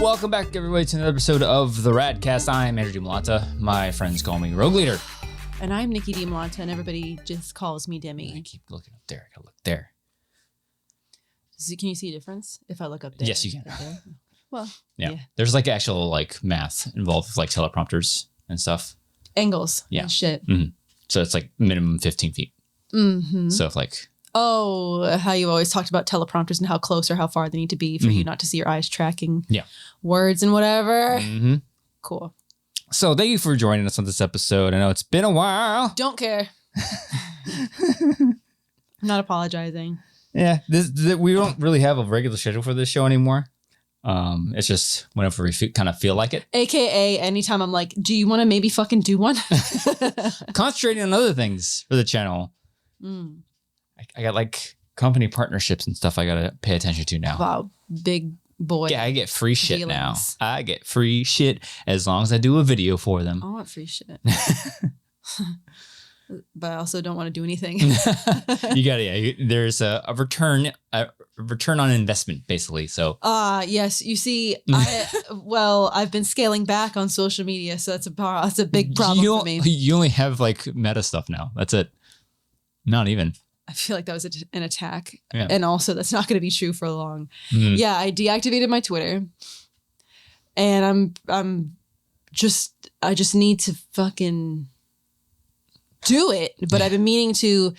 Welcome back, everybody, to another episode of the RADcast. I'm Andrew DiMolanta. My friends call me Rogueleader. And I'm Nikki DiMolanta, and everybody just calls me Dimmy. I keep looking up there. I gotta look there. So can you see a difference if I look up there? Yes, you can. There? Well, yeah. There's like actual like math involved with like teleprompters and stuff. Angles. Yeah. And shit. Mm-hmm. So it's like minimum 15 feet. Mm-hmm. So if like... Oh, how you always talked about teleprompters and how close or how far they need to be for you not to see your eyes tracking words and whatever. Mm-hmm. Cool. So thank you for joining us on this episode. I know it's been a while. Don't care. I'm not apologizing. Yeah, we don't really have a regular schedule for this show anymore. It's just whenever we kind of feel like it. AKA anytime I'm like, do you want to maybe fucking do one? Concentrating on other things for the channel. I got like company partnerships and stuff I got to pay attention to now. Wow, big boy. Yeah, I get free shit feelings. now. I get free shit as long as I do a video for them. I want free shit. But I also don't want to do anything. You got it. Yeah, there's a return on investment, basically. So. Yes. You see, I've been scaling back on social media, so that's a big problem for me. You only have like meta stuff now. That's it. Not even. I feel like that was an attack, and also that's not going to be true for long. Yeah, I deactivated my Twitter, and I just need to fucking do it. But I've been meaning to.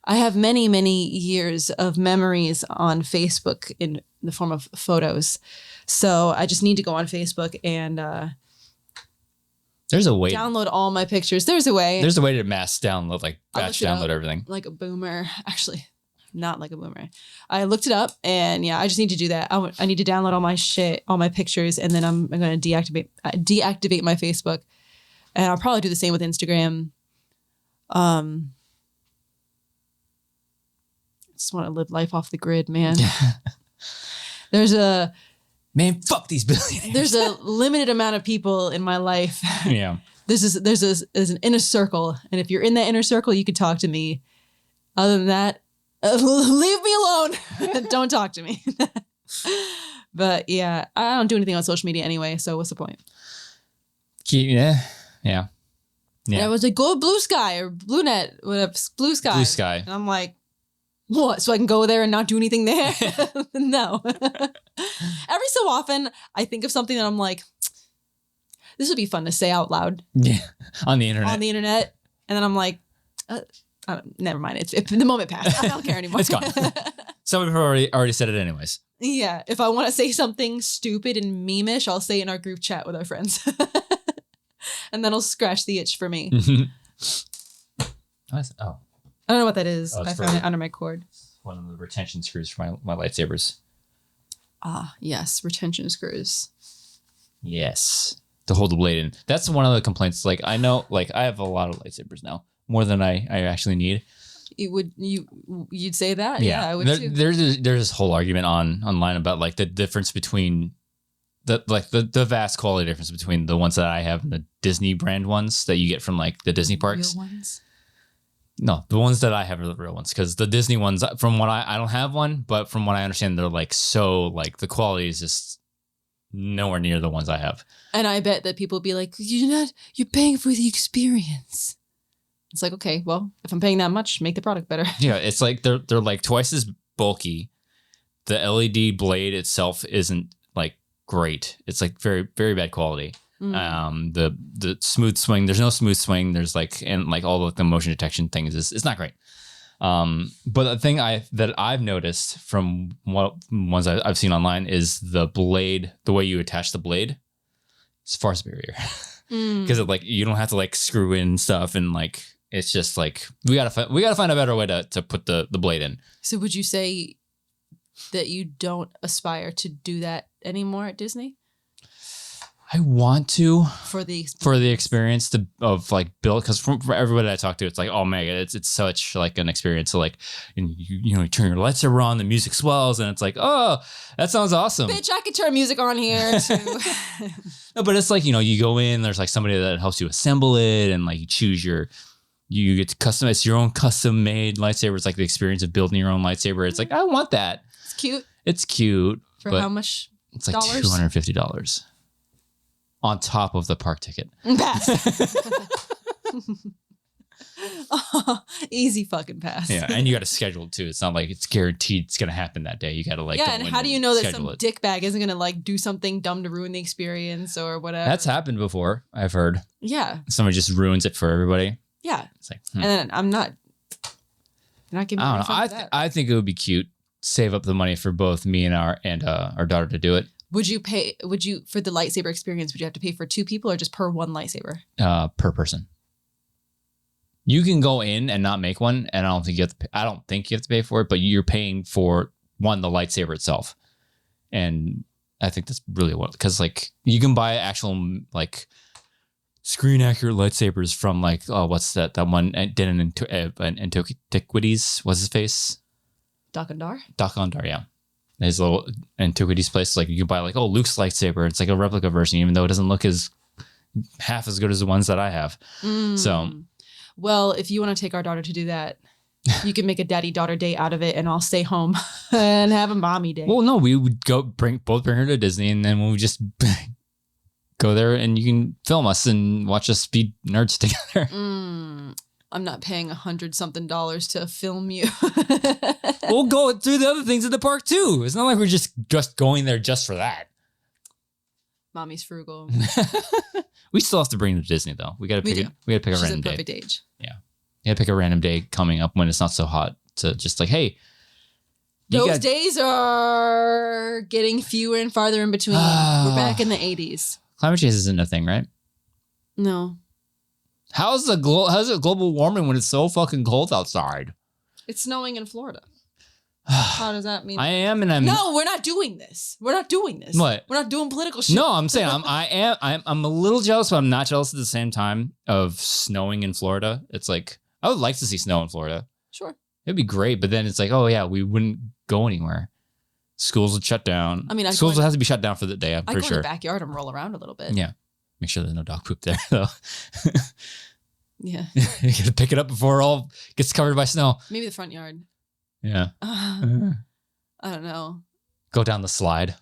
I have many, many years of memories on Facebook in the form of photos, so I just need to go on Facebook and there's a way download all my pictures. There's a way to mass download, like batch download everything. Like a boomer. Actually, not like a boomer. I looked it up, and yeah, I just need to do that. I need to download all my shit, all my pictures, and then I'm going to deactivate my Facebook. And I'll probably do the same with Instagram. I just want to live life off the grid, man. Man, fuck these billionaires. There's a limited amount of people in my life. Yeah. There's an inner circle. And if you're in that inner circle, you could talk to me. Other than that, leave me alone. Don't talk to me. But yeah, I don't do anything on social media anyway. So what's the point? Yeah. And I was like, go Blue Sky or Blue Net, whatever, Blue Sky. Blue Sky. And I'm like, what? So I can go there and not do anything there? No. Every so often, I think of something that I'm like, this would be fun to say out loud. Yeah. On the internet. And then I'm like, never mind. It's the moment passed. I don't care anymore. It's gone. Somebody already said it anyways. Yeah. If I want to say something stupid and meme-ish, I'll say it in our group chat with our friends. And that'll scratch the itch for me. Oh. I don't know what that is. I found it under my cord. One of the retention screws for my lightsabers. Ah, yes. Retention screws. Yes. To hold the blade in. That's one of the complaints. Like, I know, like, I have a lot of lightsabers now. More than I actually need. You'd say that? Yeah, I would too. There's this whole argument online about like the difference between the vast quality difference between the ones that I have and the Disney brand ones that you get from like the Disney parks. Real ones? No, the ones that I have are the real ones, because the Disney ones, from what I don't have one, but from what I understand, they're like so like the quality is just nowhere near the ones I have. And I bet that people be like, you're paying for the experience. It's like, okay, well, if I'm paying that much, make the product better. Yeah, it's like they're like twice as bulky. The LED blade itself isn't like great. It's like very, very bad quality. The smooth swing, there's no smooth swing. There's like, and like all of the motion detection things it's not great. But the thing that I've noticed from what ones I've seen online is the blade, the way you attach the blade is far superior. Because like you don't have to like screw in stuff, and like it's just like we gotta find a better way to put the blade in. So would you say that you don't aspire to do that anymore at Disney? I want to for the experience of like build, because from everybody I talk to, it's like, oh man, it's such like an experience. So like, you turn your lightsaber on, the music swells, and it's like, oh, that sounds awesome. Bitch, I could turn music on here too. No, but it's like, you go in, there's like somebody that helps you assemble it, and like you choose your You get to customize your own custom made lightsaber. It's like the experience of building your own lightsaber. It's like, I want that. It's cute. It's cute. For how much? It's like dollars? $250 on top of the park ticket. Pass. Oh, easy fucking pass. Yeah, and you got to schedule it too. It's not like it's guaranteed it's going to happen that day. You got to like and how do you know that some dickbag isn't going to like do something dumb to ruin the experience or whatever? That's happened before, I've heard. Yeah. Somebody just ruins it for everybody. Yeah. It's like, and then I'm not giving. I don't know. I think it would be cute. Save up the money for both me and our daughter to do it. Would you for the lightsaber experience? Would you have to pay for 2 people or just per one lightsaber? Per person. You can go in and not make one, and I don't think you have to pay for it, but you're paying for the lightsaber itself. And I think that's really what, because like you can buy actual like screen accurate lightsabers from like, what's that one did in Antiquities? What's his face? Dakandar, yeah. His little Antiquities place. Like you can buy like, Luke's lightsaber. It's like a replica version, even though it doesn't look half as good as the ones that I have. So. Well, if you want to take our daughter to do that, you can make a daddy-daughter day out of it, and I'll stay home and have a mommy day. Well, no, we would bring her to Disney, and then we'll just go there, and you can film us and watch us be nerds together. I'm not paying $100-something to film you. We'll go through the other things at the park too. It's not like we're just going there just for that. Mommy's frugal. We still have to bring them to Disney though. We gotta pick a random day. Perfect age. Yeah. You gotta pick a random day coming up when it's not so hot to just like, hey. Those days are getting fewer and farther in between. We're back in the 80s. Climate change isn't a thing, right? No. How's it global warming when it's so fucking cold outside? It's snowing in Florida. How does that mean? I am, and I'm. No, we're not doing this. What? We're not doing political shit. No, I'm saying I'm a little jealous, but I'm not jealous at the same time of snowing in Florida. It's like I would like to see snow in Florida. Sure, it'd be great, but then it's like, oh yeah, we wouldn't go anywhere. Schools would shut down. I mean, schools would have to be shut down for the day. I'm pretty sure. I go in the backyard and roll around a little bit. Yeah, make sure there's no dog poop there though. Yeah, you gotta pick it up before it all gets covered by snow. Maybe the front yard. Yeah. I don't know. Go down the slide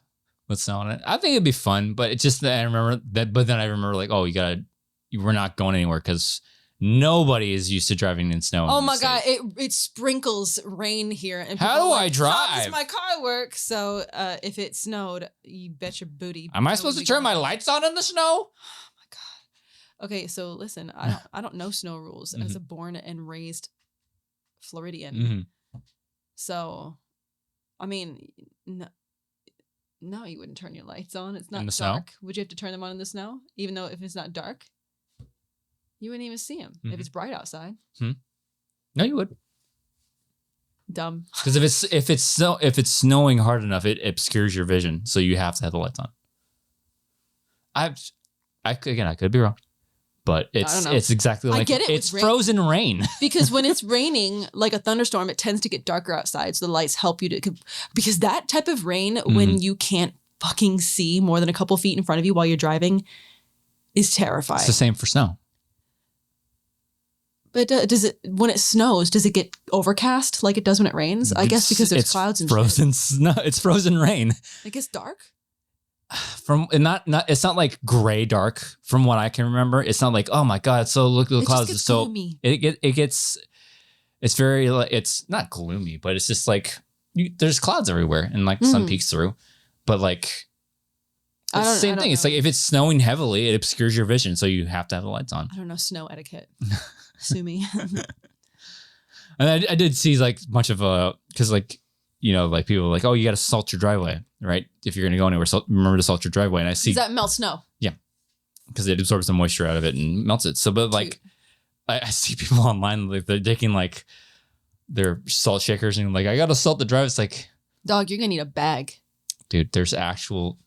with snow on it. I think it'd be fun, but it's just that I remember that. But then I remember like, we're not going anywhere because nobody is used to driving in snow. Oh my God. It sprinkles rain here. And how do I drive? How does my car work? So if it snowed, you bet your booty. Am I supposed to turn my lights on in the snow? Oh my God. Okay. So listen, I don't know snow rules as a born and raised Floridian. Mm-hmm. So, I mean, no, you wouldn't turn your lights on. It's not in the dark. Snow? Would you have to turn them on in the snow? Even though if it's not dark, you wouldn't even see them if it's bright outside. No, you would. Dumb. Because if it's snowing hard enough, it obscures your vision, so you have to have the lights on. I could be wrong. But it's exactly like it's frozen rain. Because when it's raining, like a thunderstorm, it tends to get darker outside. So the lights help you because that type of rain, when you can't fucking see more than a couple feet in front of you while you're driving, is terrifying. It's the same for snow. But when it snows, does it get overcast like it does when it rains? I guess because there's clouds and frozen shit. Snow. It's frozen rain. It gets dark. It's not like gray dark from what I can remember. It's not like, oh my God, so look at the clouds. It's so gloomy. It's very, it's not gloomy, but it's just like there's clouds everywhere and like the sun peeks through. But like it's the same thing. It's like if it's snowing heavily, it obscures your vision, so you have to have the lights on. I don't know snow etiquette. Sue me. And I did see like much of because like, you know, like people are like, oh, you got to salt your driveway, right? If you're going to go anywhere, remember to salt your driveway. And I see. Does that melt snow? Yeah. Because it absorbs the moisture out of it and melts it. So, but like, I see people online, like they're taking like their salt shakers and like, I got to salt the drive. It's like, dog, you're going to need a bag. Dude, there's actual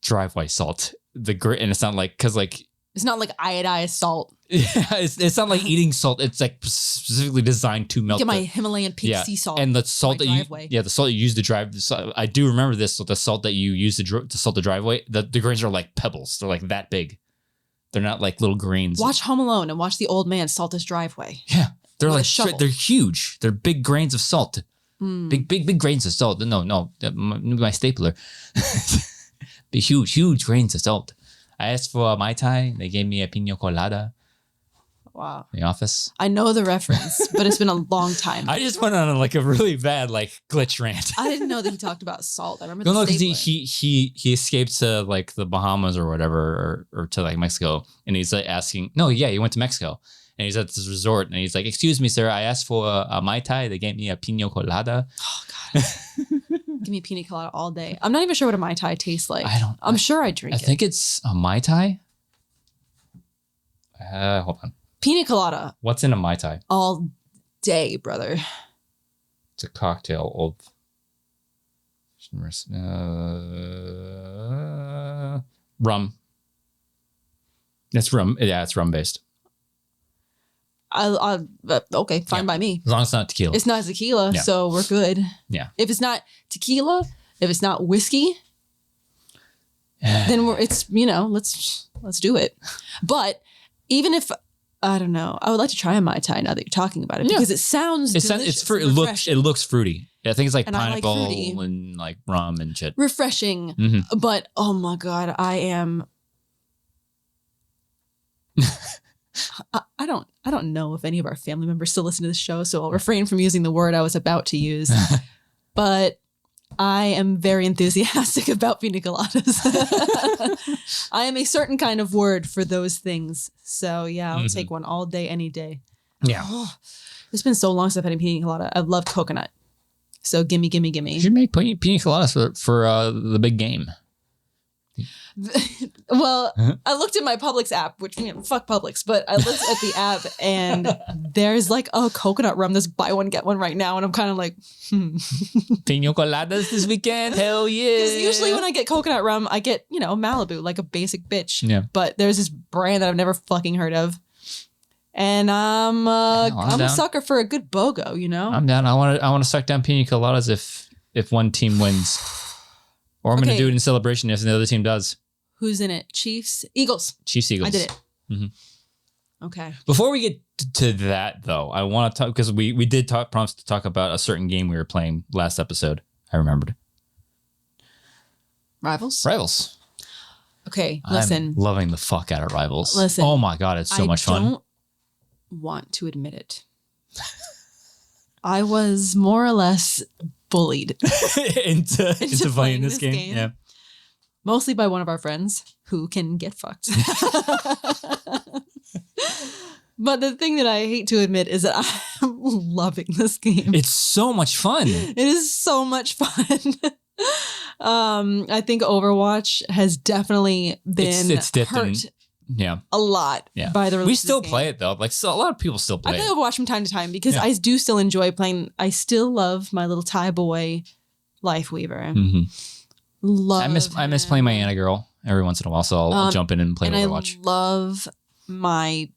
driveway salt. And it's not like, because like, it's not like iodized salt. Yeah, it's not like eating salt. It's like specifically designed to melt. Get my Himalayan pink sea salt. And the salt the salt you use to drive. I do remember this. So the salt that you use to salt the driveway, the grains are like pebbles. They're like that big. They're not like little grains. Watch Home Alone and watch the old man salt his driveway. Yeah. They're With a like, shovel. they're huge. They're big grains of salt. Big grains of salt. No, my stapler. Big, huge grains of salt. I asked for a Mai Tai. They gave me a pina colada. Wow. In the office. I know the reference, but it's been a long time. I just went on like a really bad like glitch rant. I didn't know that he talked about salt. I remember No, the because stapler. he escaped to like the Bahamas or whatever, or to like Mexico, and he's like asking. No, yeah, he went to Mexico, and he's at this resort, and he's like, "Excuse me, sir, I asked for a Mai Tai. They gave me a pina colada." Oh God. Give me pina colada all day. I'm not even sure what a Mai Tai tastes like. I'm sure I drink it. I think it's a Mai Tai. Hold on. Pina colada. What's in a Mai Tai? All day, brother. It's a cocktail of rum. It's rum. Yeah, it's rum based. Okay, fine by me. As long as it's not tequila. It's not tequila, so we're good. Yeah. If it's not tequila, if it's not whiskey, then let's do it. But even if I don't know, I would like to try a Mai Tai now that you're talking about it because it sounds delicious. It looks fruity. I think it's like and pineapple and like rum and shit. Refreshing. Mm-hmm. But oh my God, I am. I don't know if any of our family members still listen to this show, so I'll refrain from using the word I was about to use. But I am very enthusiastic about pina coladas. I am a certain kind of word for those things. So yeah, I'll take one all day, any day. Yeah. Oh, it's been so long since I've had a pina colada. I love coconut. So gimme. You should make pina coladas for the big game. Well, I looked at my Publix app, which fuck Publix, but I looked at the app and there's like a coconut rum. There's buy one get one right now, and I'm kind of like, Pina coladas this weekend, hell yeah! Because usually when I get coconut rum, I get Malibu, like a basic bitch. Yeah. But there's this brand that I've never fucking heard of, and I'm a sucker for a good BOGO. I'm down. I want to suck down pina coladas if one team wins, or I'm going to do it in celebration if the other team does. Who's in it? Chiefs? Eagles. Chiefs, Eagles. I did it. Mm-hmm. Okay. Before we get to that, though, I want to talk, because we did promise to talk about a certain game we were playing last episode. I remembered. Rivals. Okay, listen. I'm loving the fuck out of Rivals. Listen. Oh my God, it's so much fun. I don't want to admit it. I was more or less bullied into playing this game. Yeah. Mostly by one of our friends who can get fucked. But the thing that I hate to admit is that I'm loving this game. It's so much fun. It is so much fun. I think Overwatch has definitely been hurt a lot by the release. We still play it though. Like, so a lot of people still play it. I play Overwatch from time to time because I do still enjoy playing. I still love my little Thai boy, Lifeweaver. Mm-hmm. I miss playing my Anna girl every once in a while, so I'll jump in and play Overwatch. I love my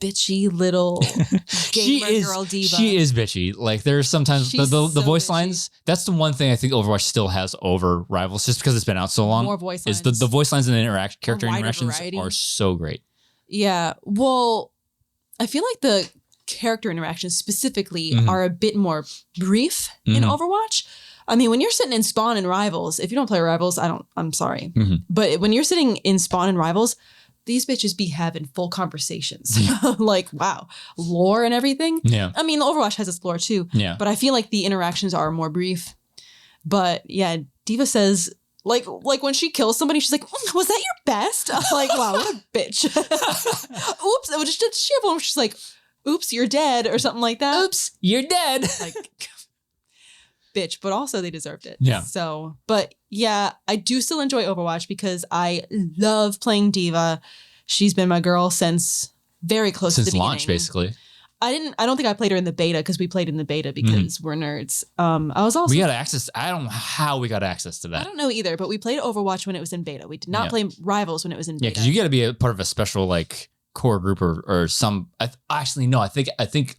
bitchy little gamer girl diva. She is bitchy. Like, there's sometimes the voice bitchy lines. That's the one thing I think Overwatch still has over Rivals, just because it's been out so long. More voice lines. Is the voice lines and the character interactions are so great. Yeah. Well, I feel like the character interactions specifically are a bit more brief in Overwatch. I mean, when you're sitting in Spawn and Rivals, if you don't play Rivals, I'm sorry. But when you're sitting in Spawn and Rivals, these bitches be having full conversations. Like, wow, lore and everything. Yeah. I mean, Overwatch has its lore too. Yeah. But I feel like the interactions are more brief. But yeah, Diva says, like when she kills somebody, she's like, was that your best? I'm like, wow, what a bitch. Oops. She have one, she's like, oops, you're dead, or something like that. Oops, you're dead. Like, bitch, but also they deserved it. Yeah. So, but yeah, I do still enjoy Overwatch because I love playing Diva. She's been my girl since very close to the beginning. Since launch, basically. I don't think I played her in the beta because we played in the beta because we're nerds. We got access. I don't know how we got access to that. I don't know either, but we played Overwatch when it was in beta. We did not play Rivals when it was in beta. Yeah, because you got to be a part of a special like core group or some. Actually, no. I think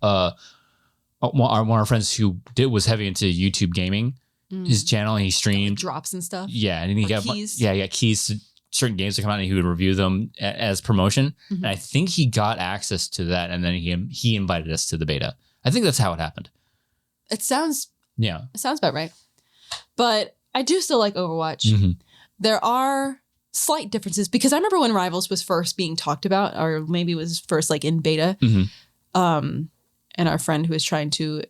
one of our friends who was heavy into YouTube gaming, his channel, and he streamed drops and stuff. Yeah, and he got keys. Yeah, he got keys certain games that come out and he would review them as promotion. And I think he got access to that, and then he invited us to the beta. I think that's how it happened. It sounds about right. But I do still like Overwatch. There are slight differences because I remember when Rivals was first being talked about, or maybe it was first like in beta. And our friend who was trying to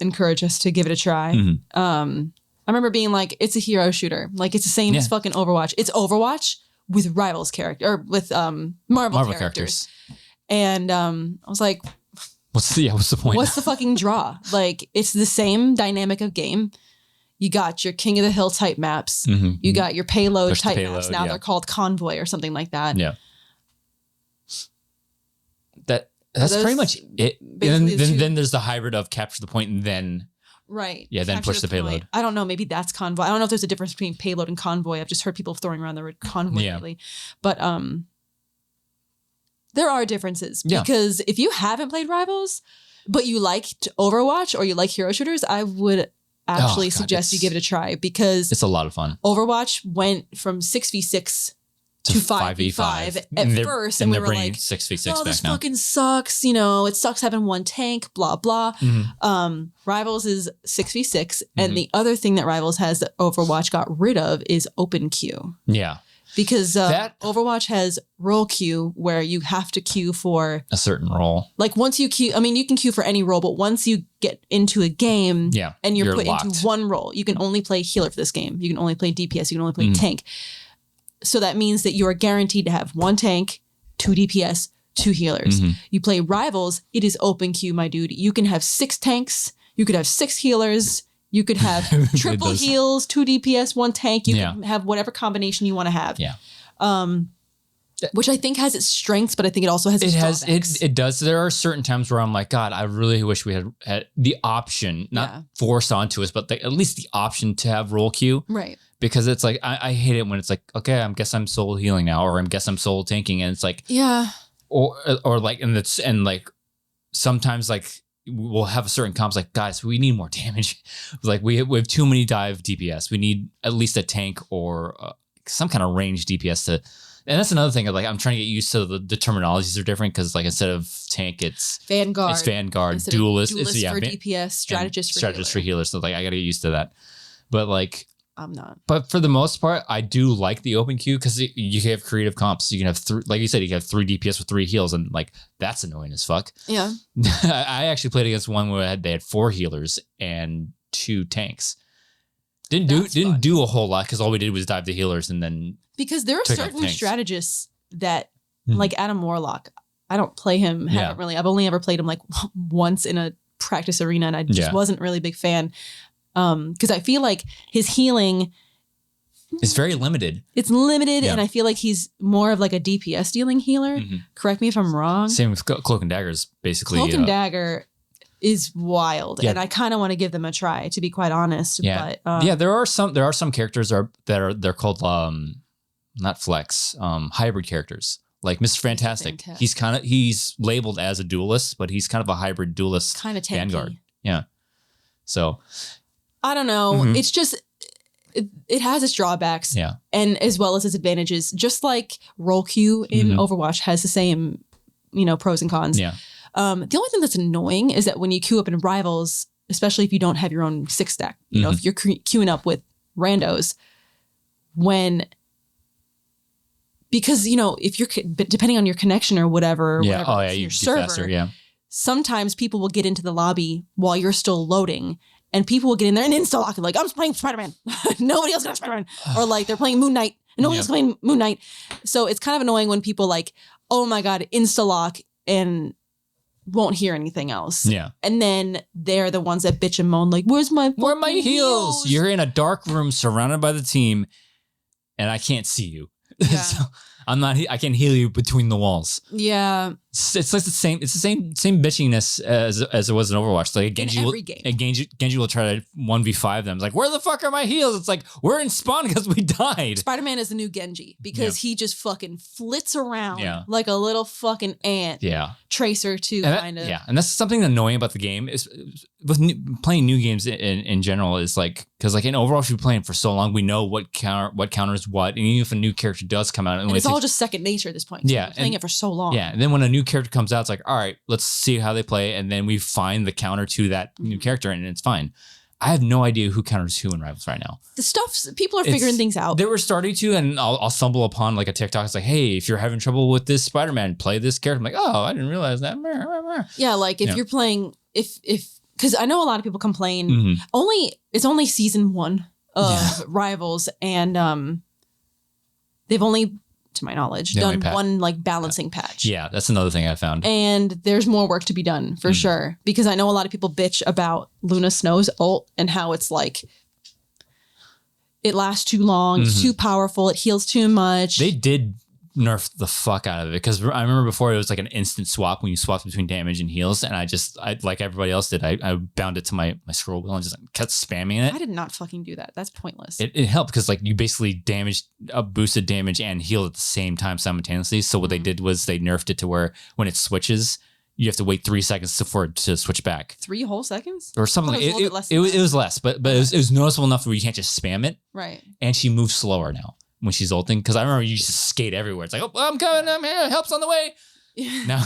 encourage us to give it a try. I remember being like, it's a hero shooter. Like it's the same as fucking Overwatch. It's Overwatch with Rivals character or with Marvel characters. And I was like, what's the point? What's the fucking draw? Like it's the same dynamic of game. You got your King of the Hill type maps. You got your payload type maps. Now they're called Convoy or something like that. Yeah. That's pretty much it. And then there's the hybrid of capture the point and then then push the payload. I don't know. Maybe that's Convoy. I don't know if there's a difference between payload and Convoy. I've just heard people throwing around the word Convoy lately. But there are differences because if you haven't played Rivals, but you liked Overwatch or you like hero shooters, I would actually suggest you give it a try because it's a lot of fun. Overwatch went from 6v6 to 5v5 at first, and we were like, 6v6 oh, this back now. fucking sucks. You know, it sucks having one tank, blah, blah. Rivals is 6v6. And the other thing that Rivals has that Overwatch got rid of is open queue. Yeah. Because Overwatch has role queue where you have to queue for a certain role. Like once you queue, I mean, you can queue for any role, but once you get into a game and you're put locked into one role, you can only play healer for this game. You can only play DPS. You can only play tank. So that means that you are guaranteed to have one tank, 2 DPS, 2 healers. You play Rivals, it is open queue, my dude. You can have 6 tanks. You could have 6 healers. You could have triple heals, 2 DPS, 1 tank. You can have whatever combination you want to have. Yeah. Which I think has its strengths, but I think it also has its drawbacks. It does. There are certain times where I'm like, God, I really wish we had the option, not forced onto us, but at least the option to have role queue. Right. Because it's like, I hate it when it's like, okay, I guess I'm solo healing now, or I guess I'm solo tanking. And it's like, or like, and like sometimes like, we'll have a certain comps like, guys, we need more damage. Like we have too many dive DPS. We need at least a tank or some kind of range DPS to, and that's another thing. Like I'm trying to get used to the terminologies are different because like instead of tank, it's Vanguard. It's Vanguard. Duelist. It's for DPS. Strategist for healers. So like I got to get used to that. But like I'm not. But for the most part, I do like the open queue because you have creative comps. You can have like you said, you have 3 DPS with 3 heals, and like that's annoying as fuck. Yeah. I actually played against one where they had 4 healers and 2 tanks. Didn't do a whole lot because all we did was dive the healers and then because there are certain strategists that like Adam Warlock. I don't play him. Haven't really. I've only ever played him like once in a practice arena, and I just wasn't really a big fan. Because I feel like his healing is very limited. It's limited, and I feel like he's more of like a DPS dealing healer. Correct me if I'm wrong. Same with Cloak and Dagger is basically Cloak and Dagger is wild, and I kind of want to give them a try, to be quite honest. Yeah, but, there are some characters they're called not flex, hybrid characters. Like Mr. Fantastic, he's labeled as a duelist, but he's kind of a hybrid duelist, kind of tanky. Vanguard. Yeah, so. I don't know. It's just, it has its drawbacks and as well as its advantages, just like role queue in Overwatch has the same, pros and cons. Yeah. The only thing that's annoying is that when you queue up in Rivals, especially if you don't have your own 6 stack, if you're queuing up with randos, because, if you're, depending on your connection or whatever, your server, faster, sometimes people will get into the lobby while you're still loading. And people will get in there and insta-lock it like, I'm playing Spider-Man. Nobody else got Spider-Man. Or like they're playing Moon Knight. And nobody else is playing Moon Knight. So it's kind of annoying when people like, oh my God, insta-lock and won't hear anything else. Yeah. And then they're the ones that bitch and moan like, where are my heals? You're in a dark room surrounded by the team and I can't see you. Yeah. So I can't heal you between the walls. Yeah. It's like the same. It's the same bitchiness as it was in Overwatch. Like Genji will try to 1v5 them. It's like, where the fuck are my heals? It's like, we're in spawn because we died. Spider-Man is the new Genji because he just fucking flits around like a little fucking ant. Yeah, Tracer too, kind of. Yeah, and that's something annoying about the game is with playing new games in general is like, because like in Overwatch we've been playing for so long, we know what counters what, and even if a new character does come out, and it's all just second nature at this point. Yeah, playing it for so long. Yeah, and then when a new character comes out, it's like, all right, let's see how they play, and then we find the counter to that new character, and it's fine. I have no idea who counters who in Rivals right now. The people are figuring things out. They were starting to, and I'll stumble upon like a TikTok. It's like, hey, if you're having trouble with this Spider-Man, play this character. I'm like, oh, I didn't realize that. Yeah, like if you're playing, if because I know a lot of people complain. It's only season 1 of Rivals, and they've only, to my knowledge, done one like balancing patch. Yeah, that's another thing I found. And there's more work to be done for sure, because I know a lot of people bitch about Luna Snow's ult and how it's like it lasts too long, it's too powerful, it heals too much. They did nerf the fuck out of it, because I remember before it was like an instant swap when you swapped between damage and heals, and I like everybody else did, I bound it to my scroll wheel and just kept spamming it. I did not fucking do that. That's pointless. It helped because like you basically boosted damage and healed at the same time simultaneously. So what they did was they nerfed it to where when it switches, you have to wait 3 seconds for it to switch back. 3 whole seconds? Or something. It was less, but it was noticeable enough where you can't just spam it. Right. And she moves slower now when she's ulting, because I remember you used to skate everywhere. It's like, oh, I'm coming, I'm here, help's on the way. Yeah. Now,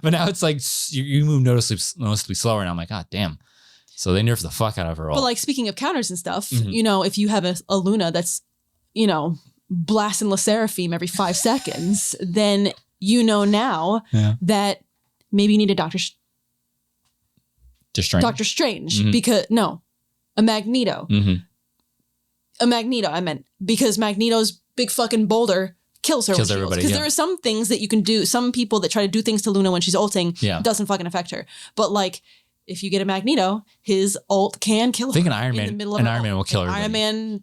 but now it's like you move noticeably slower, and I'm like, God damn. So they nerfed the fuck out of her ult. But like speaking of counters and stuff, you know, if you have a Luna that's, you know, blasting La Seraphim every 5 seconds, then you know now that maybe you need a Doctor Strange, because a Magneto. A Magneto, I meant, because Magneto's big fucking boulder kills her. Kills everybody. Because there are some things that you can do. Some people that try to do things to Luna when she's ulting, doesn't fucking affect her. But like, if you get a Magneto, his ult can kill her. I think an Iron Man will kill her. Iron Man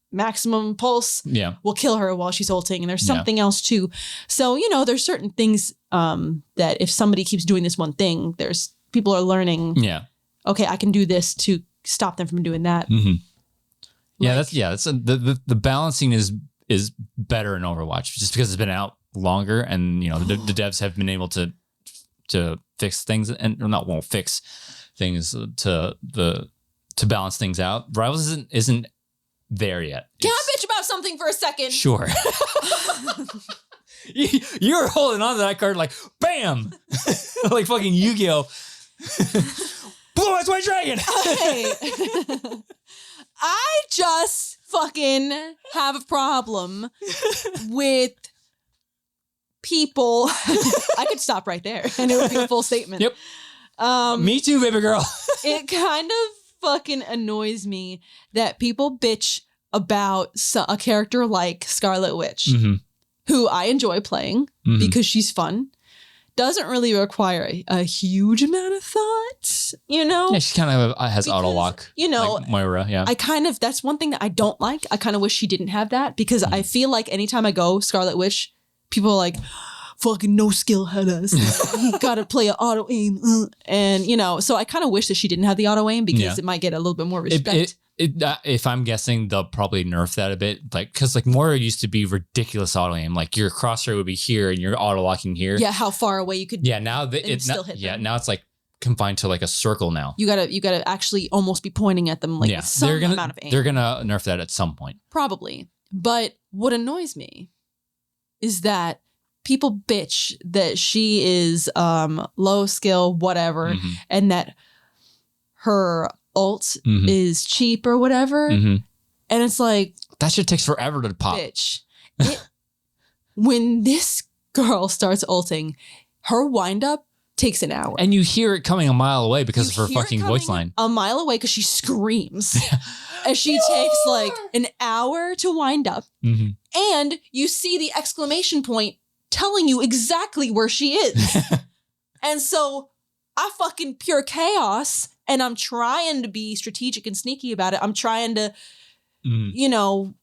maximum pulse will kill her while she's ulting. And there's something else too. So, you know, there's certain things that if somebody keeps doing this one thing, people are learning. Yeah. Okay, I can do this to stop them from doing that. Yeah, that's the balancing is better in Overwatch just because it's been out longer, and you know the devs have been able to fix things fix things to balance things out. Rivals isn't there yet. Can I bitch about something for a second? Sure. You're holding on to that card like bam, like fucking Yu-Gi-Oh. Blue-Eyes White Dragon. Okay. I just fucking have a problem with people. I could stop right there and it would be a full statement. Yep. Me too, baby girl. It kind of fucking annoys me that people bitch about a character like Scarlet Witch, who I enjoy playing because she's fun. Doesn't really require a huge amount of thought, you know? Yeah, she kind of has auto lock. You know, like Moira, yeah. That's one thing that I don't like. I kind of wish she didn't have that, because I feel like anytime I go Scarlet Witch, people are like, fucking no skill had us. You gotta play an auto aim. And, you know, so I kind of wish that she didn't have the auto aim, because it might get a little bit more respect. If I'm guessing, they'll probably nerf that a bit, like because like Moira used to be ridiculous auto aim. Like your crosshair would be here and you're auto locking here. Yeah, how far away you could. Yeah, now still hit them. Yeah, now it's like confined to like a circle now. You gotta actually almost be pointing at them like with some amount of aim. They're gonna nerf that at some point, probably. But what annoys me is that people bitch that she is low skill, whatever, and that her ult is cheap or whatever. And it's like, that shit takes forever to pop. Bitch. When this girl starts ulting, her wind up takes an hour. And you hear it coming a mile away because of her fucking voice line. A mile away because she screams. And she takes like an hour to wind up. And you see the exclamation point telling you exactly where she is. And so I fucking pure chaos. And I'm trying to be strategic and sneaky about it. I'm trying to, you know,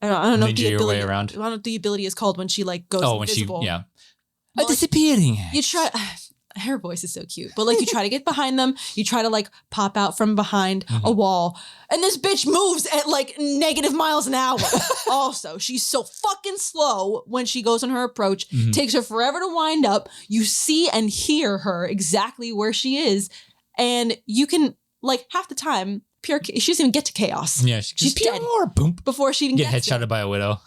I don't know. Ninja your way around. I don't know what the ability is called when she like goes invisible. When she But, disappearing. You try. Her voice is so cute, but like you try to get behind them, you try to like pop out from behind a wall, and this bitch moves at like negative miles an hour. Also, she's so fucking slow when she goes on her approach. Takes her forever to wind up. You see and hear her exactly where she is, and you can like half the time she doesn't even get to chaos. Yeah, she's dead boom before she even get gets headshotted by a widow.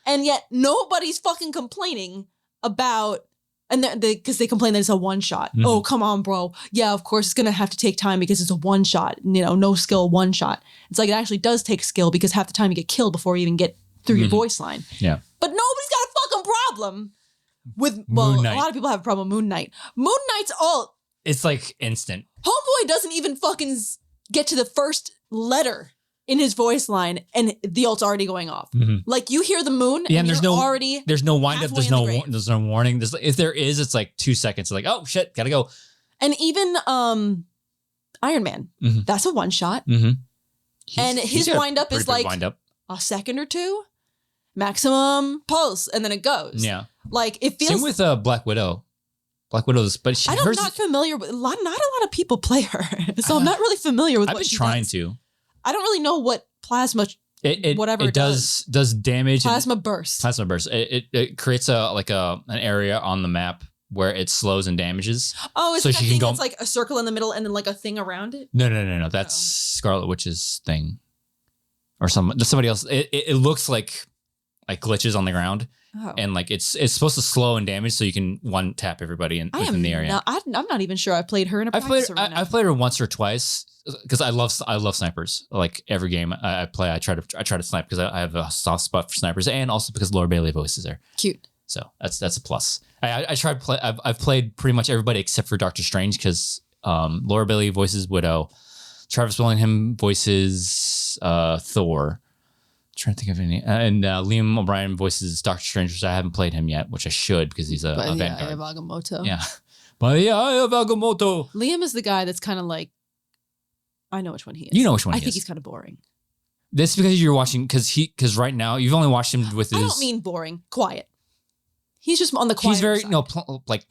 And yet nobody's fucking complaining about. And because they complain that it's a one shot. Oh, come on, bro. Yeah, of course it's going to have to take time because it's a one shot. You know, no skill, one shot. It's like it actually does take skill because half the time you get killed before you even get through your voice line. Yeah. But nobody's got a fucking problem with, a lot of people have a problem with Moon Knight. Moon Knight's ult. It's like instant. Homeboy doesn't even fucking get to the first letter in his voice line and the ult's already going off. Like you hear the moon and there's no wind up, there's no warning. If there is, it's like 2 seconds. Like, oh shit, gotta go. And even Iron Man, that's a one shot. And his wind up is like a second or two, maximum pulse, and then it goes. Yeah. Like it feels. Same with Black Widow. But I'm not familiar with not a lot of people play her. So I'm not really familiar with what she does. I've been trying to. I don't really know what plasma, whatever it does damage. Plasma burst. Plasma burst. It creates an area on the map where it slows and damages. Oh, is so that thing that's like a circle in the middle and then like a thing around it? No. That's Scarlet Witch's thing, or somebody else. It looks like glitches on the ground. Oh. And like it's supposed to slow and damage so you can one tap everybody within the area. I'm not even sure I've played her in a practice arena. I've played her once or twice because I love snipers. Like every game I play, I try to snipe because I have a soft spot for snipers, and also because Laura Bailey voices her. Cute. So that's a plus. I've played pretty much everybody except for Doctor Strange because Laura Bailey voices Widow, Travis Willingham voices Thor. Trying to think of any, and Liam O'Brien voices Doctor Strange, which I haven't played him yet, which I should because he's a Vanguard. Agamotto. Yeah, but Agamotto. Liam is the guy that's kind of like, I know which one he is. You know which one I he is. think he's kind of boring. That's because you're watching because right now you've only watched him with his. I don't mean boring, quiet. He's just on the quiet. He's very side.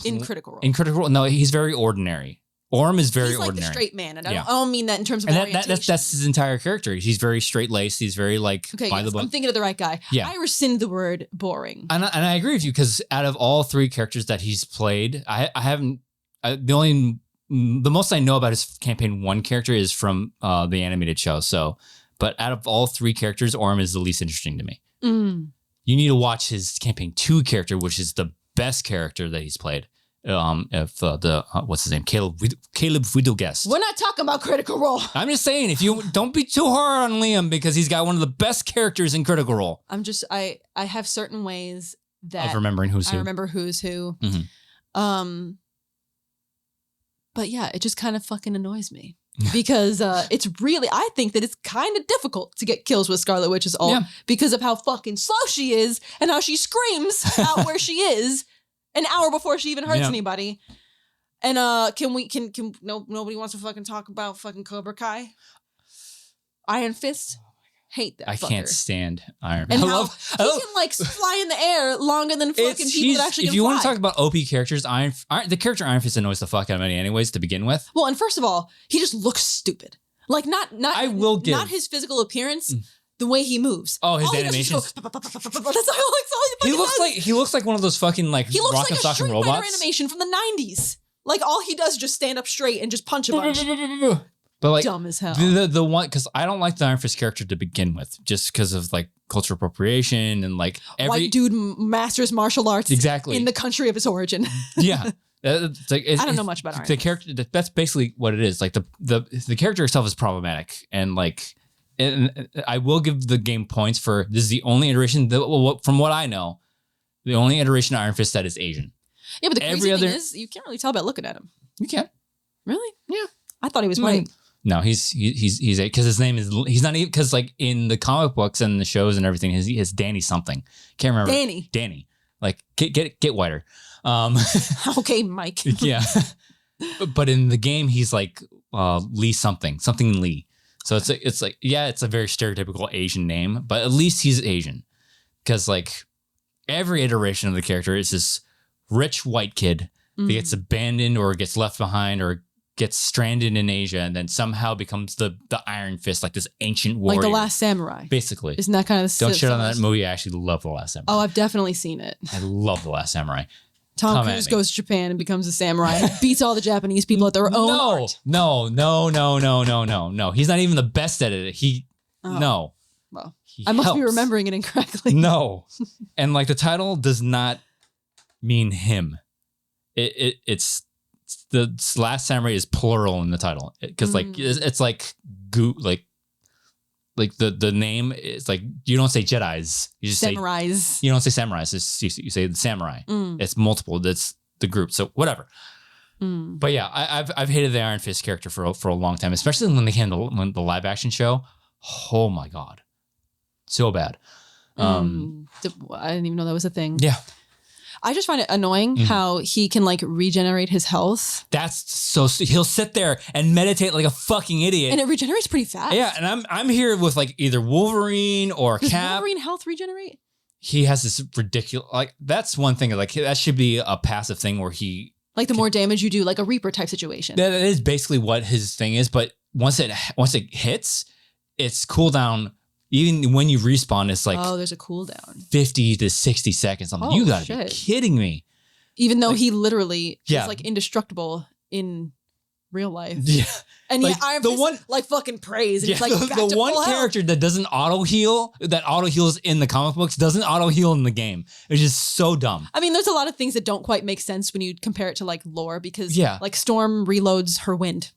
In Critical Role. In Critical Role, no, he's very ordinary. Orm is very ordinary. He's like the straight man, and I don't mean that in terms of orientation. That's his entire character. He's very straight-laced. He's very by the book. I'm thinking of the right guy. Yeah. I rescind the word boring. And I agree with you because out of all three characters that he's played, the most I know about his campaign one character is from the animated show. So, but out of all three characters, Orm is the least interesting to me. You need to watch his campaign 2 character, which is the best character that he's played. What's his name? Caleb Widogest. We're not talking about Critical Role. I'm just saying, if you don't be too hard on Liam because he's got one of the best characters in Critical Role. I have certain ways that of remembering who's who. I remember who's who. But yeah, it just kind of fucking annoys me because it's really, I think that it's kind of difficult to get kills with Scarlet Witch's ult because of how fucking slow she is and how she screams out where she is an hour before she even hurts anybody. And nobody wants to fucking talk about fucking Cobra Kai? Iron Fist? Hate that. I can't stand Iron Fist. And he can like fly in the air longer than fucking people that actually can fly. If you want to talk about OP characters, the character Iron Fist annoys the fuck out of me anyways to begin with. Well, and first of all, he just looks stupid. Like not his physical appearance. The way he moves. Oh, his animations. He looks like one of those fucking like rock and sock robots. Fighter animation from the 90s. Like all he does is just stand up straight and just punch a bunch. But like dumb as hell. The one because I don't like the Iron Fist character to begin with, just because of like cultural appropriation and like white dude masters martial arts in the country of his origin. Yeah. I don't know much about Iron Fist. The character. That's basically what it is. Like the character itself is problematic and like. And I will give the game points for this is the only iteration from what I know, the only iteration of Iron Fist that is Asian. Yeah, but the crazy thing is you can't really tell by looking at him. You can't. Really? Yeah. I thought he was white. No, he's because his name is he's not even because like in the comic books and the shows and everything he's Danny something. Can't remember. Danny. Like get whiter. Okay, Mike. Yeah. But in the game he's like Lee something Lee. So it's like, it's a very stereotypical Asian name, but at least he's Asian. because like every iteration of the character is this rich white kid that gets abandoned or gets left behind or gets stranded in Asia and then somehow becomes the Iron Fist, like this ancient warrior. Like The Last Samurai. Basically. Isn't that kind of... Don't shit on that movie. I actually love The Last Samurai. Oh, I've definitely seen it. I love The Last Samurai. Tom Cruise goes to Japan and becomes a samurai and beats all the Japanese people at their own art. No. He's not even the best at it. No. Well, I must be remembering it incorrectly. No. And like the title does not mean him. It's the Last Samurai is plural in the title because like it's like like the name is like you don't say Jedis, you just Samurais. Say you don't say samurais. You say the samurai. It's multiple. That's the group. So whatever. But yeah, I've hated the Iron Fist character for a long time, especially when they came to when the live action show. Oh my god, so bad. I didn't even know that was a thing. Yeah. I just find it annoying how he can like regenerate his health. That's so he'll sit there and meditate like a fucking idiot, and it regenerates pretty fast. Yeah, and I'm here with like either Wolverine or Does Cap. Wolverine health regenerate? He has this ridiculous like that's one thing like that should be a passive thing where he like the more damage you do, like a Reaper type situation. That is basically what his thing is, but once it hits, its cooldown. Even when you respawn, it's like there's a cooldown 50 to 60 seconds. I'm like, you gotta be kidding me. Even though he literally is like indestructible in real life. Yeah. And like, I'm the one like fucking praise. And it's like the one character that doesn't auto heal, that auto heals in the comic books, doesn't auto heal in the game. It's just so dumb. I mean, there's a lot of things that don't quite make sense when you compare it to like lore because like Storm reloads her wind.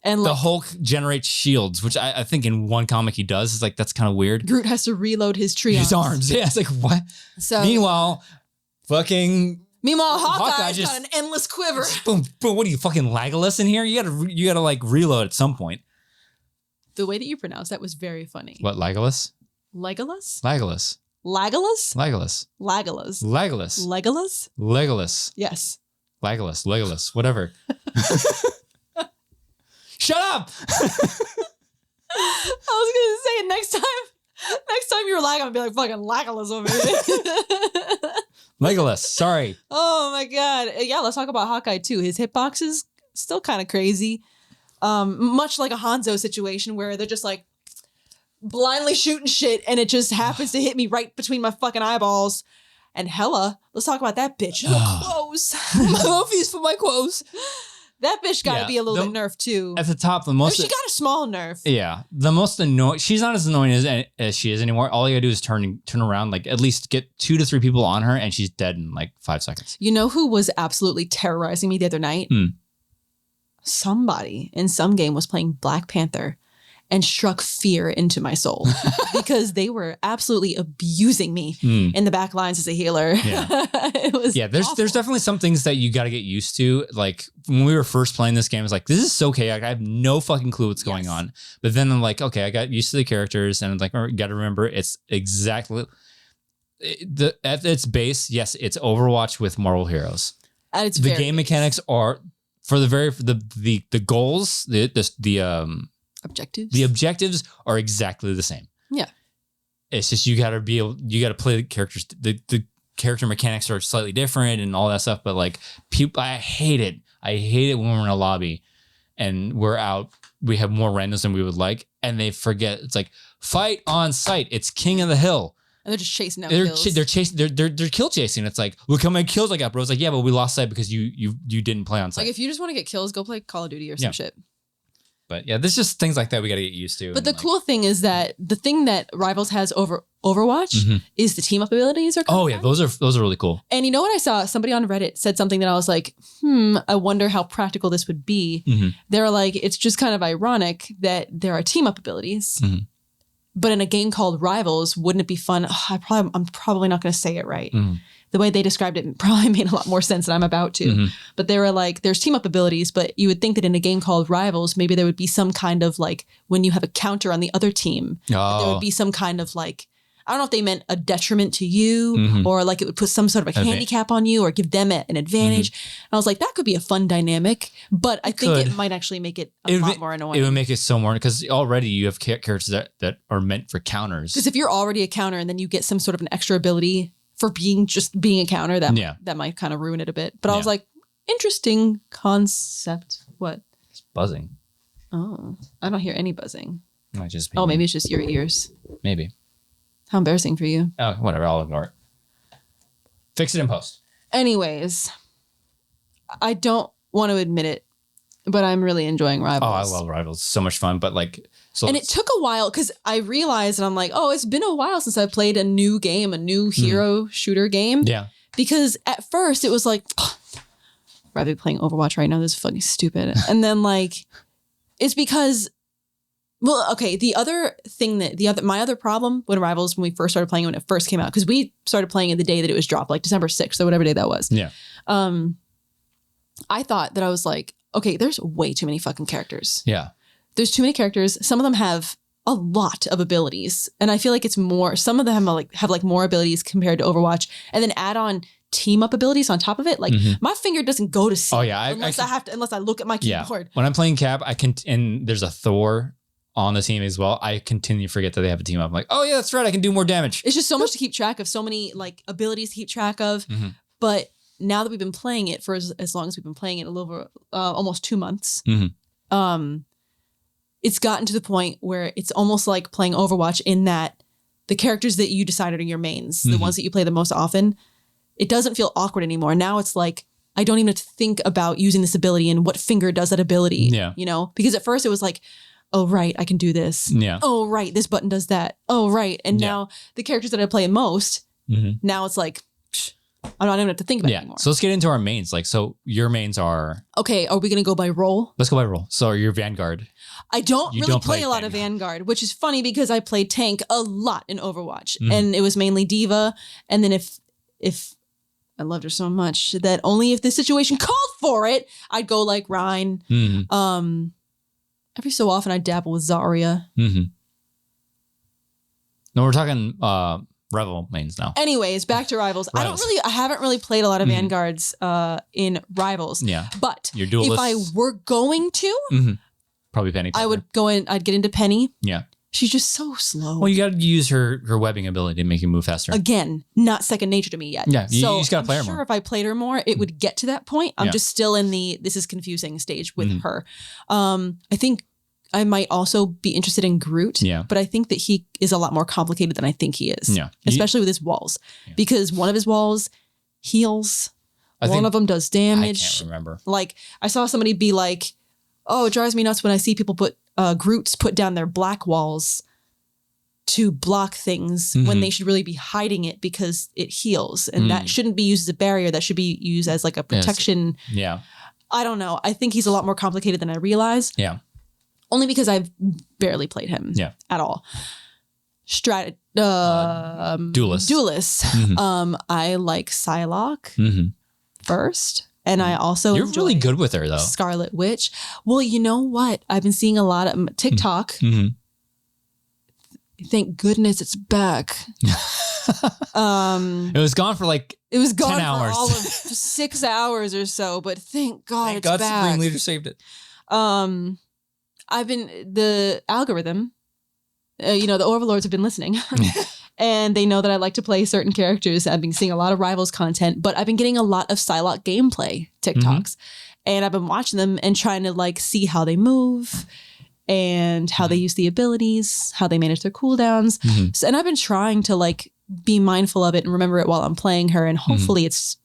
And like, the Hulk generates shields, which I think in one comic he does. It's like, that's kind of weird. Groot has to reload his tree His arms. Yeah, it's like, what? So Meanwhile, Hawkeye's got an endless quiver. Boom, boom. What are you, fucking Legolas in here? You gotta like reload at some point. The way that you pronounced that was very funny. What, Legolas? Legolas? Legolas. Legolas? Legolas. Legolas. Legolas. Legolas? Legolas. Yes. Legolas. Whatever. Shut up! I was gonna say it next time you're I'm gonna be like fucking Legolas over here. Legolas, sorry. Oh my god. Yeah, let's talk about Hawkeye too. His hitbox is still kind of crazy. Much like a Hanzo situation where they're just like blindly shooting shit and it just happens to hit me right between my fucking eyeballs. And Hela, let's talk about that bitch. Quos. My Mophie's for my quos. That bitch got to be a little bit nerfed too. At the top, the most... she got a small nerf. Yeah. The most annoying... She's not as annoying as she is anymore. All you gotta do is turn around, like at least get 2 to 3 people on her and she's dead in like 5 seconds. You know who was absolutely terrorizing me the other night? Somebody in some game was playing Black Panther and struck fear into my soul because they were absolutely abusing me in the back lines as a healer. Yeah. It was there's definitely some things that you got to get used to. Like when we were first playing this game, I was like, this is so chaotic. I have no fucking clue what's going on. But then I'm like, okay, I got used to the characters and I'm like, you got to remember it's exactly at its base. Yes, it's Overwatch with Marvel heroes. And it's the game mechanics are for the goals, objectives. The objectives are exactly the same. Yeah. It's just you got to play the characters. The character mechanics are slightly different and all that stuff. But like people, I hate it. I hate it when we're in a lobby and we're out. We have more randoms than we would like, and they forget. It's like fight on site. It's King of the Hill. And they're just chasing down kills. They're chasing. They're kill chasing. It's like, look how many kills I got, bro. It's like, yeah, but we lost sight because you didn't play on site. Like if you just want to get kills, go play Call of Duty or some shit. But yeah, there's just things like that we got to get used to. But the cool thing is that the thing that Rivals has over Overwatch is the team up abilities. Those are really cool. And you know what I saw? Somebody on Reddit said something that I was like, I wonder how practical this would be. They're like, it's just kind of ironic that there are team up abilities. But in a game called Rivals, wouldn't it be fun? I'm probably not going to say it right. The way they described it probably made a lot more sense than I'm about to. But they were like, there's team up abilities, but you would think that in a game called Rivals, maybe there would be some kind of like, when you have a counter on the other team, there would be some kind of like, I don't know if they meant a detriment to you or like it would put some sort of a handicap on you or give them an advantage. And I was like, that could be a fun dynamic, but I think it might actually make it a lot more annoying. It would make it so more, because already you have characters that are meant for counters. Because if you're already a counter and then you get some sort of an extra ability for being a counter, that might kind of ruin it a bit. But I was like, interesting concept. What? It's buzzing. Oh, I don't hear any buzzing. Maybe it's just your ears. Maybe. How embarrassing for you. Oh, whatever. I'll ignore it. Fix it in post. Anyways, I don't want to admit it, but I'm really enjoying Rivals. Oh, I love Rivals. So much fun. But and it took a while because I realized, and I'm like, oh, it's been a while since I played a new game, a new hero shooter game. Yeah. Because at first it was like, rather be playing Overwatch right now. This is fucking stupid. And then it's because, well, okay. The other thing my other problem with Rivals when we first started playing, when it first came out, because we started playing it the day that it was dropped, like December 6th or whatever day that was. Yeah. I thought that I was like, okay, there's way too many fucking characters. Yeah. There's too many characters. Some of them have a lot of abilities. And I feel like it's more, some of them have more abilities compared to Overwatch, and then add on team up abilities on top of it. My finger doesn't go to sleep. Oh yeah. Unless I look at my keyboard. When I'm playing Cap, and there's a Thor on the team as well, I continue to forget that they have a team up. I'm like, oh yeah, that's right, I can do more damage. It's just so much to keep track of, so many abilities to keep track of. But now that we've been playing it for as long as we've been playing it, a little over almost 2 months, it's gotten to the point where it's almost like playing Overwatch, in that the characters that you decided are your mains, the ones that you play the most often, it doesn't feel awkward anymore. Now it's like, I don't even have to think about using this ability and what finger does that ability. Yeah. Because at first it was like, oh, right, I can do this. Yeah. Oh, right, this button does that. Oh, right. And now the characters that I play most, now it's like, I don't even have to think about it anymore. So let's get into our mains. So your mains are... Okay, are we going to go by role? Let's go by role. So your Vanguard. I don't play a lot of Vanguard, which is funny because I played tank a lot in Overwatch. And it was mainly Diva. And then if I loved her so much that only if the situation called for it, I'd go like Rhine. Every so often I'd dabble with Zarya. No, we're talking Revel mains now. Anyways, back to Rivals. I haven't really played a lot of Vanguards in Rivals. Yeah. But your Duelists, if I were going to, probably Penny. I would go in, I'd get into Penny. Yeah. She's just so slow. Well, you got to use her webbing ability to make you move faster. Again, not second nature to me yet. Yeah, you just got to play her more. I'm sure if I played her more, it would get to that point. I'm just still in the this is confusing stage with her. I think I might also be interested in Groot. Yeah. But I think that he is a lot more complicated than I think he is. Yeah. Especially with his walls. Yeah. Because one of his walls heals. One of them does damage. I can't remember. I saw somebody be like, oh, it drives me nuts when I see people put Groots put down their black walls to block things when they should really be hiding it because it heals. And that shouldn't be used as a barrier. That should be used as like a protection. Yes. Yeah. I don't know. I think he's a lot more complicated than I realized. Yeah. Only because I've barely played him at all. Duelists. I like Psylocke first. And I also You're really good with her though. Scarlet Witch. Well, you know what? I've been seeing a lot of TikTok. Thank goodness it's back. It was gone for like 10 hours. For all of 6 hours or so, but thank God it's back. Supreme Leader saved it. I've been the algorithm, the overlords have been listening and they know that I like to play certain characters. I've been seeing a lot of Rivals content, but I've been getting a lot of Psylocke gameplay TikToks and I've been watching them and trying to see how they move and how they use the abilities, how they manage their cooldowns. So, and I've been trying to be mindful of it and remember it while I'm playing her. And hopefully it's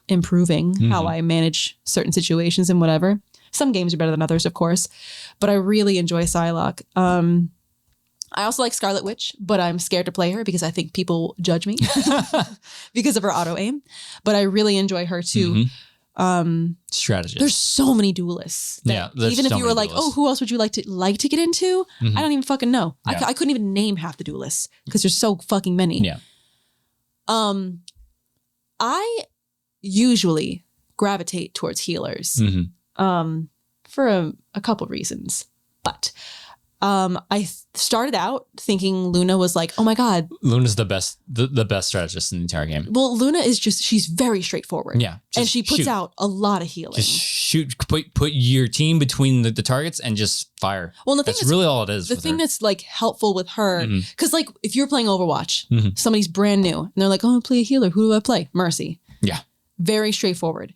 improving how I manage certain situations and whatever. Some games are better than others, of course, but I really enjoy Psylocke. I also like Scarlet Witch, but I'm scared to play her because I think people judge me because of her auto aim. But I really enjoy her too. Strategist. There's so many duelists. Even if you were like, oh, who else would you like to get into? I don't even fucking know. Yeah. I couldn't even name half the duelists because there's so fucking many. Yeah. I usually gravitate towards healers. For a couple reasons. But I started out thinking Luna was like, oh my God. Luna's the best strategist in the entire game. Well, Luna is she's very straightforward. Yeah. And she puts out a lot of healing. Just shoot, put your team between the targets and just fire. Well, the thing that's really all it is. The thing that's like helpful with her, because like if you're playing Overwatch, somebody's brand new and they're like, oh, I play a healer. Who do I play? Mercy. Yeah. Very straightforward.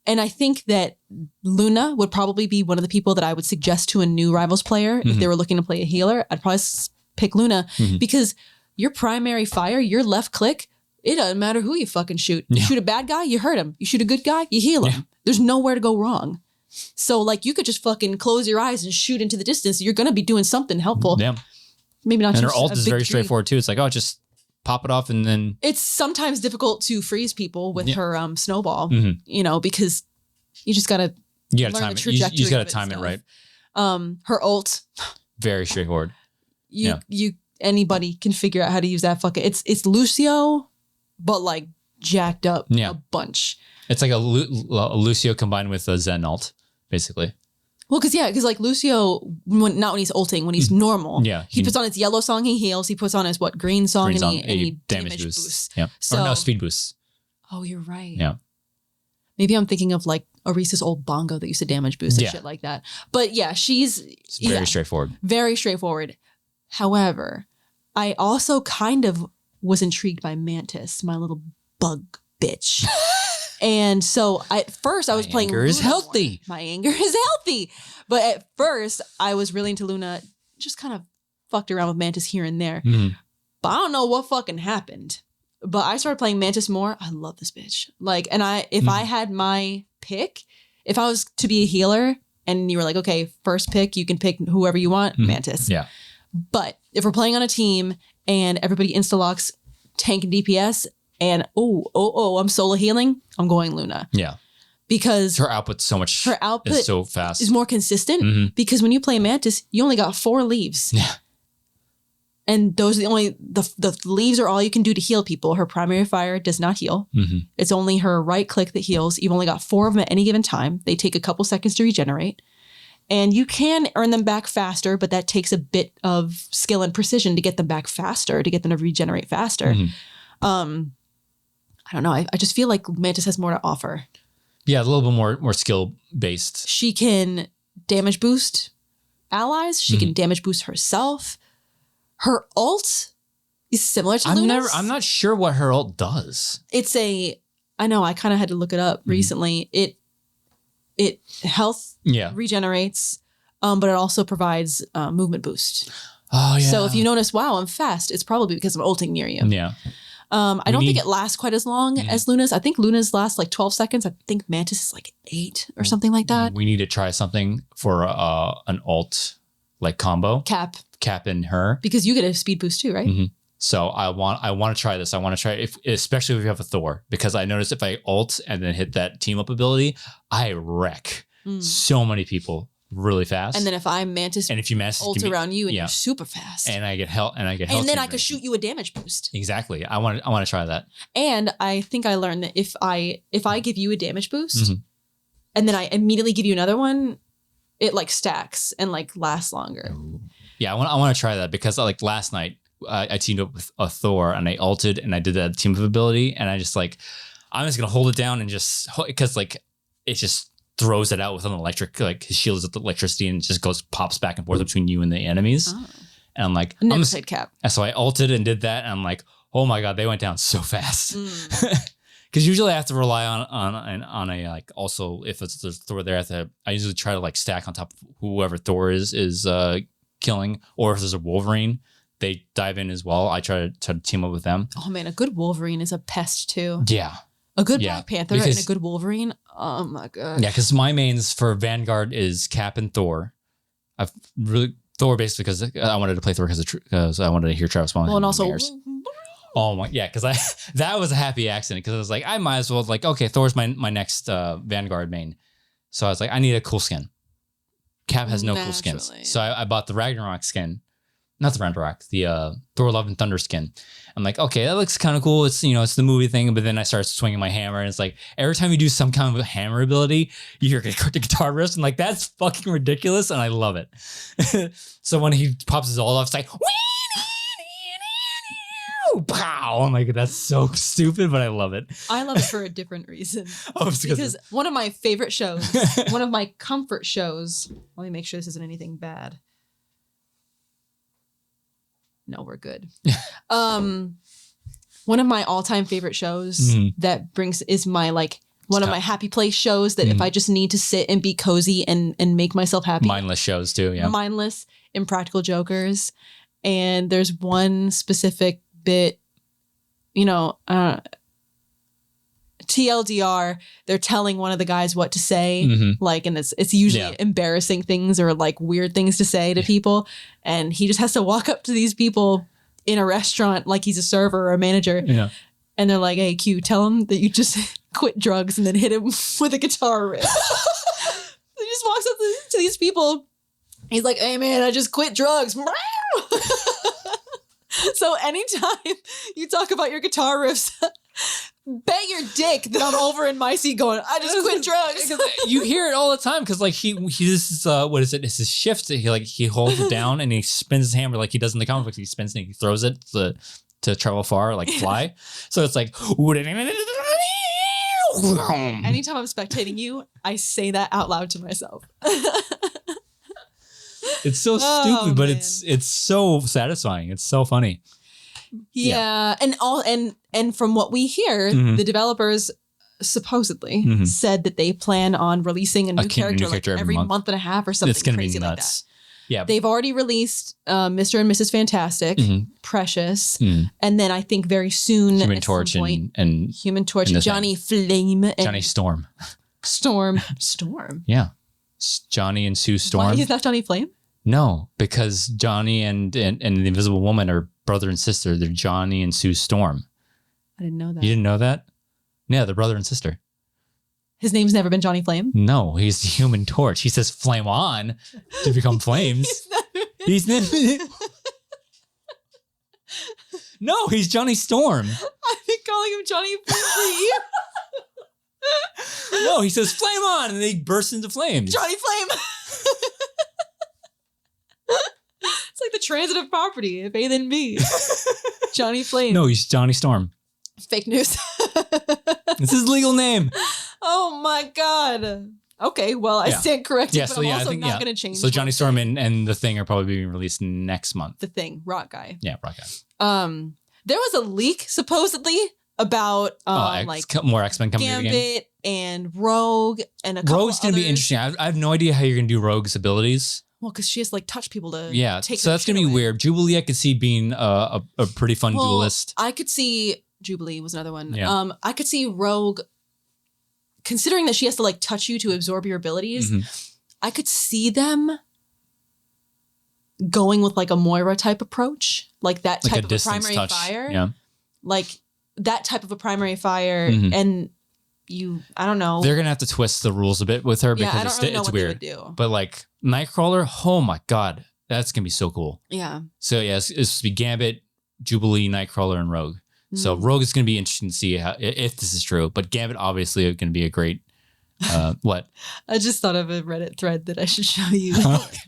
And I think that Luna would probably be one of the people that I would suggest to a new Rivals player if they were looking to play a healer. I'd probably pick Luna because your primary fire, your left click, it doesn't matter who you fucking shoot. You shoot a bad guy, you hurt him. You shoot a good guy, you heal him. There's nowhere to go wrong. So like you could just fucking close your eyes and shoot into the distance. You're going to be doing something helpful. Yeah. Maybe not. And just her ult is very straightforward too. It's like, oh, just pop it off and then. It's sometimes difficult to freeze people with her snowball, you know, because you just got to learn the trajectory. You just got to time it right. Her ult. Very straightforward. Anybody can figure out how to use that fucking. It's Lucio, but like jacked up a bunch. It's like a Lucio combined with a Zen ult, basically. Well, because like Lucio, not when he's ulting, when he's normal. Yeah. He puts on his yellow song, he heals. He puts on his green song, and he damage boosts. Yeah. So, or no, speed boosts. Oh, you're right. Yeah. Maybe I'm thinking of like Orisa's old bongo that used to damage boost and shit like that. But yeah, it's very straightforward. Very straightforward. However, I also kind of was intrigued by Mantis, my little bug bitch. And so at first I was playing. My anger is healthy. My anger is healthy. But at first I was really into Luna, just kind of fucked around with Mantis here and there. But I don't know what fucking happened. But I started playing Mantis more. I love this bitch. Like, and if I had my pick, if I was to be a healer and you were like, okay, first pick, you can pick whoever you want, Mantis. Yeah. But if we're playing on a team and everybody insta-locks tank and DPS and I'm solo healing, I'm going Luna. Yeah. Because her output is so fast. Is more consistent because when you play Mantis, you only got 4 leaves. Yeah. And those are the leaves are all you can do to heal people. Her primary fire does not heal. It's only her right click that heals. You've only got 4 of them at any given time. They take a couple seconds to regenerate. And you can earn them back faster, but that takes a bit of skill and precision to get them back faster, to get them to regenerate faster. I don't know. I just feel like Mantis has more to offer. Yeah, a little bit more skill based. She can damage boost allies. She can damage boost herself. Her ult is similar to Luna's. I'm not sure what her ult does. I know, I kind of had to look it up recently. It health regenerates, but it also provides movement boost. Oh, yeah. So if you notice, wow, I'm fast, it's probably because I'm ulting near you. Yeah. I don't think it lasts quite as long as Luna's. I think Luna's lasts like 12 seconds. I think Mantis is like 8 or something like that. We need to try something for an ult like combo. Cap in her. Because you get a speed boost too, right? So I want to try this. I want to try it, especially if you have a Thor, because I noticed if I ult and then hit that team up ability, I wreck so many people really fast. And then if I'm Mantis, and if you ult around you and you're super fast, and I get health, and then I could shoot you a damage boost. Exactly. I want to try that. And I think I learned that if I give you a damage boost, and then I immediately give you another one, it like stacks and like lasts longer. Ooh. Yeah, I want to try that because like last night I teamed up with a Thor and I ulted and I did that team up ability and I just like I'm just gonna hold it down and just because like it just throws it out with an electric, like his shield is with electricity and it just pops back and forth between you and the enemies. Oh. And I'm like, never played Cap. So I ulted and did that and I'm like, oh my god, they went down so fast. Because usually I have to rely on a like also if it's the Thor there, I usually try to like stack on top of whoever Thor is killing, or if there's a Wolverine, they dive in as well. I try to team up with them. Oh man, a good Wolverine is a pest too. Yeah. A good Black Panther and a good Wolverine. Oh my god. Yeah, because my mains for Vanguard is Cap and Thor. I've really Thor basically because I wanted to play Thor because I wanted to hear Travis Swan. Well, and also. Oh my, yeah, because that was a happy accident because I was like, I might as well like, okay, Thor's my next Vanguard main. So I was like, I need a cool skin. Cap has no cool skins. So I bought the Ragnarok skin not the Ragnarok, the Thor Love and Thunder skin. I'm like, okay, that looks kind of cool. It's, it's the movie thing. But then I start swinging my hammer, and it's like every time you do some kind of a hammer ability, you hear the guitar riffs, and like that's fucking ridiculous, and I love it. So when he pops his all off, it's like, pow! I'm like, that's so stupid, but I love it. I love it for a different reason. Because one of my favorite shows, one of my comfort shows. Let me make sure this isn't anything bad. No, we're good. One of my all-time favorite shows that is my one of my happy place shows that if I just need to sit and be cozy and make myself happy. Mindless shows too, yeah. Mindless, Impractical Jokers. And there's one specific bit, TLDR, they're telling one of the guys what to say, and it's usually embarrassing things or like weird things to say to people, and he just has to walk up to these people in a restaurant like he's a server or a manager, and they're like, "Hey, Q, tell him that you just quit drugs," and then hit him with a guitar riff. He just walks up to these people. He's like, "Hey, man, I just quit drugs." So anytime you talk about your guitar riffs, bet your dick that I'm over in my seat going, "I just quit drugs." You hear it all the time because like he this is what is it? It's his shift. He holds it down and he spins his hammer like he does in the comic books. He spins it and he throws it to travel far, like fly. So it's like anytime I'm spectating you, I say that out loud to myself. It's so stupid, but it's so satisfying. It's so funny. Yeah. And from what we hear, the developers supposedly said that they plan on releasing a new character every month and a half or something. It's gonna be nuts. Like that. Yeah. They've already released Mr. and Mrs. Fantastic, Precious, and then I think very soon Human Torch and Human Torch, Johnny Flame, and Johnny Storm. Storm. Yeah. Johnny and Sue Storm. Why, he's not Johnny Flame? No, because Johnny and the Invisible Woman are brother and sister. They're Johnny and Sue Storm. I didn't know that. You didn't know that? Yeah, they're brother and sister. His name's never been Johnny Flame? No, he's the Human Torch. He says flame on to become flames. He's never No, he's Johnny Storm. I've been calling him Johnny Flame for years. No, he says flame on and they burst into flames. Johnny Flame. It's like the transitive property of A then B. Johnny Flame. No, he's Johnny Storm. Fake news. It's his legal name. Oh my God. Okay, well, I stand corrected, but I'm also not going to change. So Johnny Storm and The Thing are probably being released next month. The Thing, Rock Guy. Yeah, Rock Guy. There was a leak, supposedly, about more X-Men coming Gambit again. And Rogue and a couple Rogue's going to be interesting. I have no idea how you're going to do Rogue's abilities. Well, because she has to touch people to take so that's going to be weird. Jubilee, I could see being a pretty fun duelist. I could see Jubilee was another one. Yeah. I could see Rogue, considering that she has to touch you to absorb your abilities. I could see them going with a Moira type approach, that type of a primary touch. Fire. Yeah. That type of a primary fire, and I don't know. They're gonna have to twist the rules a bit with her because it's weird. But Nightcrawler, oh my God, that's gonna be so cool. Yeah. So yeah, it's supposed to be Gambit, Jubilee, Nightcrawler, and Rogue. So Rogue is gonna be interesting to see if this is true. But Gambit obviously is gonna be a great. What? I just thought of a Reddit thread that I should show you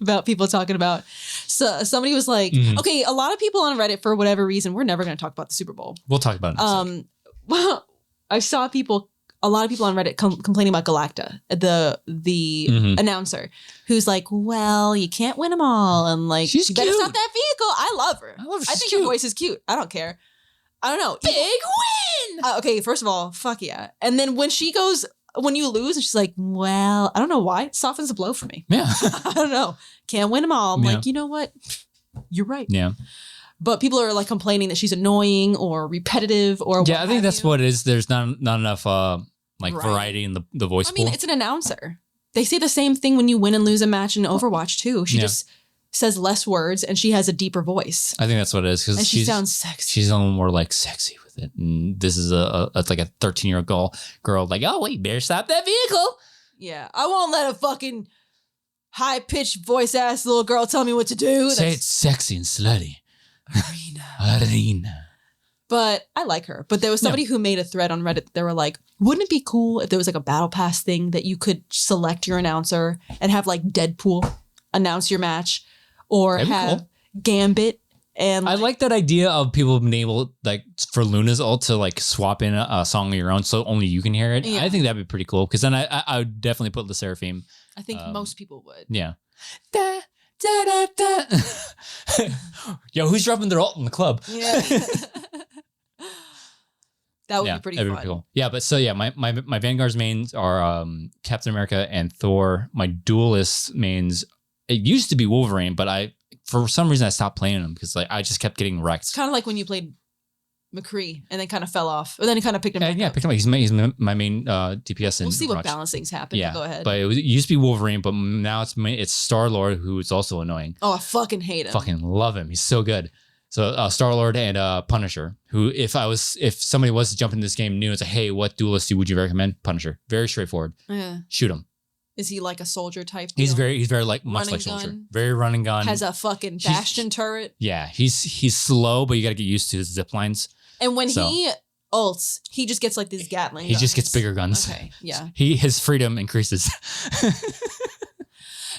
about people talking about. So somebody was like, okay, a lot of people on Reddit, for whatever reason, we're never going to talk about the Super Bowl. We'll talk about it. Well, I saw a lot of people on Reddit complaining about Galacta, the announcer, who's like, well, you can't win them all. And she's you better cute. stop that vehicle. I love her. I think her voice is cute. I don't care. I don't know. Big win. Okay, first of all, fuck yeah. And then when you lose, and she's like, well, I don't know why. It softens the blow for me. Yeah. I don't know. Can't win them all. I'm like, you know what? You're right. Yeah. But people are complaining that she's annoying or repetitive or I think that's what it is. There's not enough variety in the voice pool. It's an announcer. They say the same thing when you win and lose a match in Overwatch too. She just says less words and she has a deeper voice. I think that's what it is. And she sounds sexy. She's a little more sexy with it. And this is a 13-year-old girl oh, wait, better stop that vehicle. Yeah. I won't let a fucking high-pitched voice ass little girl telling me what to do. Say it's sexy and slutty. Arena. But I like her. But there was somebody who made a thread on Reddit. They were like, wouldn't it be cool if there was like a battle pass thing that you could select your announcer and have like Deadpool announce your match, or have Gambit? And I like that idea of people being able, like, for Luna's ult to like swap in a song of your own so only you can hear it. Yeah. I think that'd be pretty cool, because then I would definitely put the Seraphim. I think most people would. Yeah. Da, da, da, da. Yo, who's dropping their ult in the club? Yeah. That would be pretty fun. Be cool. Yeah, but so yeah, my Vanguard's mains are Captain America and Thor. My Duelist mains, it used to be Wolverine, but for some reason I stopped playing them because like I just kept getting wrecked. It's kind of like when you played McCree and then kind of fell off, or then he kind of picked him back up. Picked him up. He's my main DPS. We'll see what balancings happen. Yeah, go ahead. But it used to be Wolverine, but now it's Star-Lord, who is also annoying. Oh, I fucking hate him. Fucking love him. He's so good. So Star-Lord and Punisher, who if somebody was to jump in this game new and say, hey, what duelist would you recommend? Punisher. Very straightforward. Yeah. Shoot him. Is he like a soldier type? He's very like much like soldier. Very running gun. Has a fucking bastion turret. Yeah, he's slow, but you got to get used to his zip lines. And when he ults, he just gets like these Gatling guns. He just gets bigger guns. Okay, yeah. His freedom increases.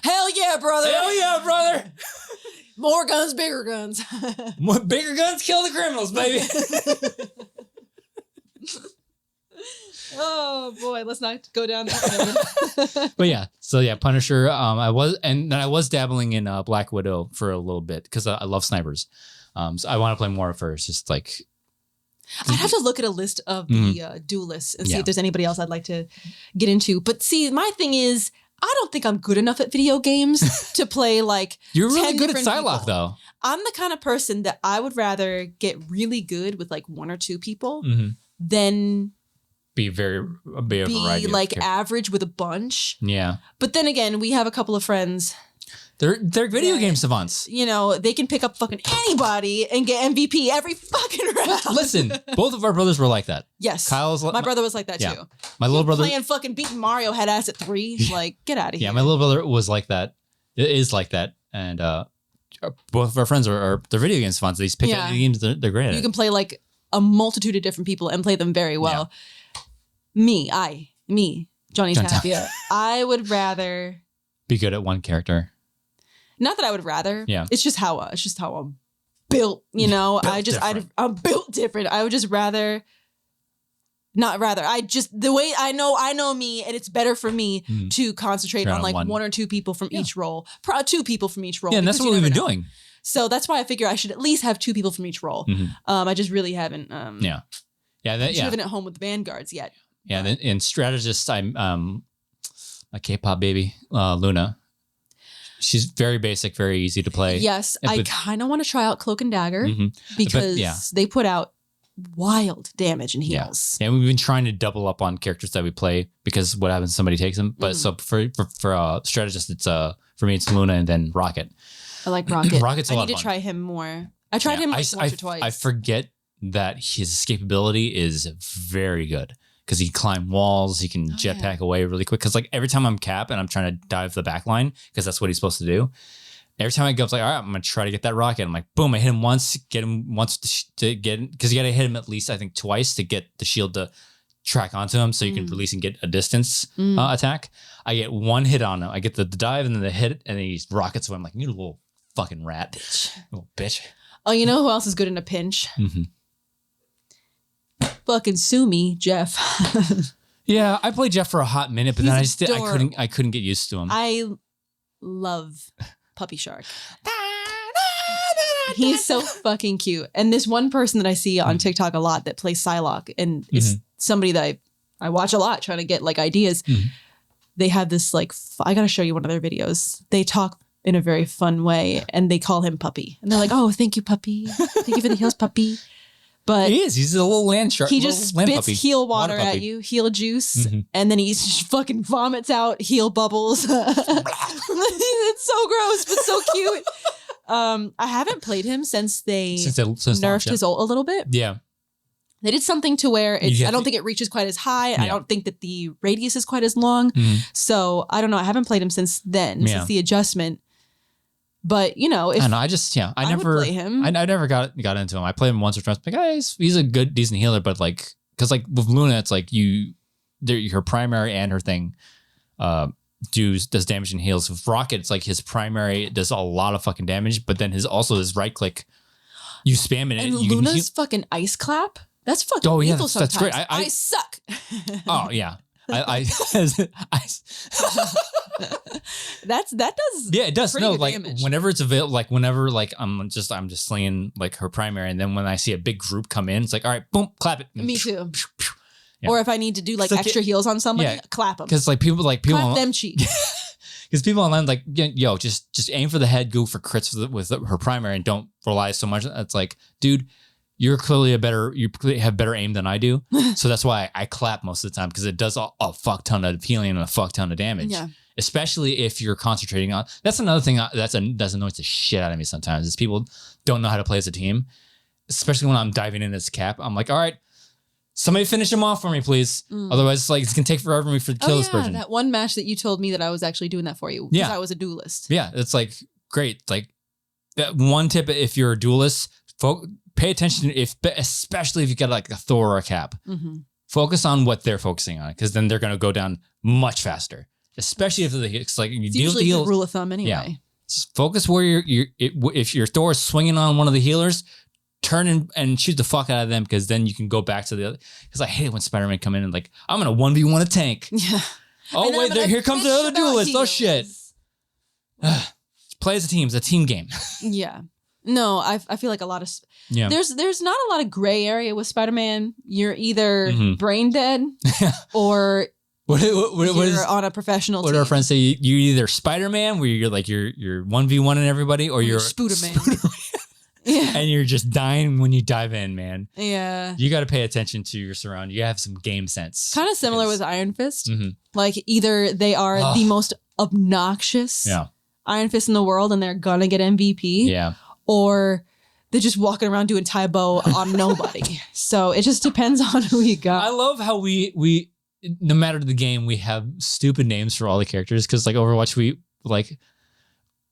Hell yeah, brother. Hell yeah, brother. More guns, bigger guns. More bigger guns kill the criminals, baby. Oh boy, let's not go down that road. But yeah, so yeah, Punisher. I was dabbling in Black Widow for a little bit because I love snipers. So I want to play more of her. It's just like I'd have to look at a list of the duelists and see if there's anybody else I'd like to get into. But see, my thing is, I don't think I'm good enough at video games to play like. You're really good at Psylocke, though. I'm the kind of person that I would rather get really good with like one or two people than be like average with a bunch. Yeah. But then again, we have a couple of friends. They're video game savants. You know, they can pick up fucking anybody and get MVP every fucking round. Listen, both of our brothers were like that. Yes. My brother was like that too. My little brother playing fucking beating Mario head ass at 3. Like, get out of here. Yeah, my little brother was like that. It is like that. And both of our friends are they're video game savants. They just pick up the games they're great at. You can play like a multitude of different people and play them very well. Yeah. Me, Johnny Tapia. I would rather be good at one character. Not that I would rather. Yeah. It's just how I'm built, you know. I'm built different. I would just rather the way I know me, and it's better for me to concentrate on like one or two people from each role. 2 people from each role. Yeah, and that's what we've been doing. So that's why I figure I should at least have 2 people from each role. I just really haven't driven it home with the Vanguards yet. Yeah, and strategist, I'm a K-pop baby, Luna. She's very basic, very easy to play. Yes, I kind of want to try out Cloak and Dagger because they put out wild damage and heals. Yeah, we've been trying to double up on characters that we play because what happens if somebody takes them. But so for strategist, it's for me it's Luna and then Rocket. I like Rocket. Rocket's a lot of fun. I need to try him more. I tried him once or twice. I forget that his escapability is very good. Because he can climb walls, he can jetpack away really quick. Because like every time I'm Cap and I'm trying to dive the back line, because that's what he's supposed to do. Every time I go, it's like, all right, I'm going to try to get that rocket. I'm like, boom, I hit him once, get him once to get, because you got to hit him at least, I think, twice to get the shield to track onto him so you can release and get a distance attack. I get 1 hit on him. I get the dive and then the hit, and then he rockets away. I'm like, you little fucking rat. Little bitch. Oh, you know who else is good in a pinch? Fucking sue me, Jeff. Yeah, I played Jeff for a hot minute, but then I couldn't get used to him. I love Puppy Shark. He's so fucking cute. And this one person that I see on TikTok a lot that plays Psylocke, and it's somebody that I watch a lot trying to get like ideas. They have this like, I gotta show you one of their videos. They talk in a very fun way and they call him Puppy. And they're like, oh, thank you, Puppy. Thank you for the heals, Puppy. But he's a little land shark. He just spits heal water at you, heal juice, and then he just fucking vomits out heal bubbles. It's so gross, but so cute. I haven't played him since they nerfed his ult a little bit. Yeah. They did something to where I don't think it reaches quite as high. I don't think that the radius is quite as long. So I don't know. I haven't played him since then, since the adjustment. But if I don't know, I never would play him. I never got into him. I played him once or twice. Like, he's a good, decent healer, but like, because like with Luna, it's like her primary and her thing does damage and heals. With Rocket, it's like his primary does a lot of fucking damage, but then his right click, you spam it. And Luna's fucking ice clap. That's fucking lethal sometimes. That's great. I suck. Oh yeah. I that does it does like damage. Whenever it's available, like whenever like I'm just slinging like her primary, and then when I see a big group come in, it's like, all right, boom, clap it. Me too. Or if I need to do like extra heals on somebody, clap them. Because like people clap them cheeks. Because people online like, yo, just aim for the head, go for crits with her primary, and don't rely so much. It's like, dude, you clearly have better aim than I do. So that's why I clap most of the time, because it does a fuck ton of healing and a fuck ton of damage. Yeah. Especially if you're concentrating on. That's another thing that annoys the shit out of me sometimes, is people don't know how to play as a team. Especially when I'm diving in as cap. I'm like, all right, somebody finish him off for me, please. Otherwise, it's gonna take forever for me to kill this person. That one match that you told me that I was actually doing that for you. Because I was a duelist. Yeah, it's like great. Like that one tip, if you're a duelist, pay attention especially if you got like a Thor or a Cap. Focus on what they're focusing on, because then they're gonna go down much faster. Especially if it's like you deal with the heals. Rule of thumb anyway. Yeah. Just focus where if your Thor is swinging on one of the healers, turn and shoot the fuck out of them, because then you can go back to the other. Because I hate it when Spider-Man come in and like, I'm gonna 1v1 a tank. Yeah. Oh wait, here comes the other duelist. Oh shit. Play as a team. It's a team game. Yeah. No, I feel like a lot of there's not a lot of gray area with Spider-Man. You're either brain dead or you're on a professional team. What do our friends say? You're either Spider-Man, where you're 1v1 and everybody, or you're Spooderman. Yeah. And you're just dying when you dive in, man. Yeah. You got to pay attention to your surroundings. You have some game sense. Kind of similar with Iron Fist. Like either they are the most obnoxious Iron Fist in the world and they're gonna get MVP. Yeah. Or they're just walking around doing Taibo on nobody. So it just depends on who you got. I love how we no matter the game, we have stupid names for all the characters. Because like Overwatch, we like,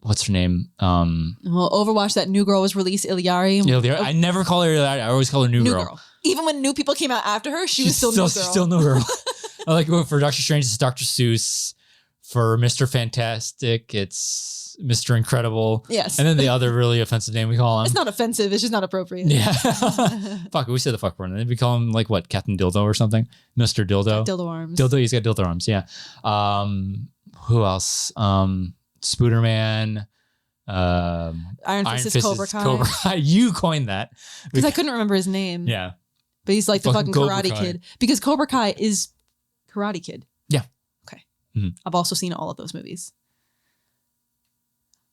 what's her name? Well, Overwatch, that new girl was released, Ilyari. I never call her Ilyari. I always call her new girl. Even when new people came out after her, she was still new girl. She's still new girl. I like for Doctor Strange, it's Dr. Seuss. For Mr. Fantastic, it's Mr. Incredible. Yes. And then the other really offensive name we call him. It's not offensive. It's just not appropriate. Yeah. Fuck, we said the fuck word. And then we call him like what? Captain Dildo or something? Mr. Dildo. Dildo arms. Dildo, he's got dildo arms. Yeah. Who else? Spooderman. Iron Fist is Cobra Kai. Cobra Kai. You coined that. Because I couldn't remember his name. Yeah. But he's like the fucking Karate Kid. Because Cobra Kai is Karate Kid. Yeah. Okay. I've also seen all of those movies.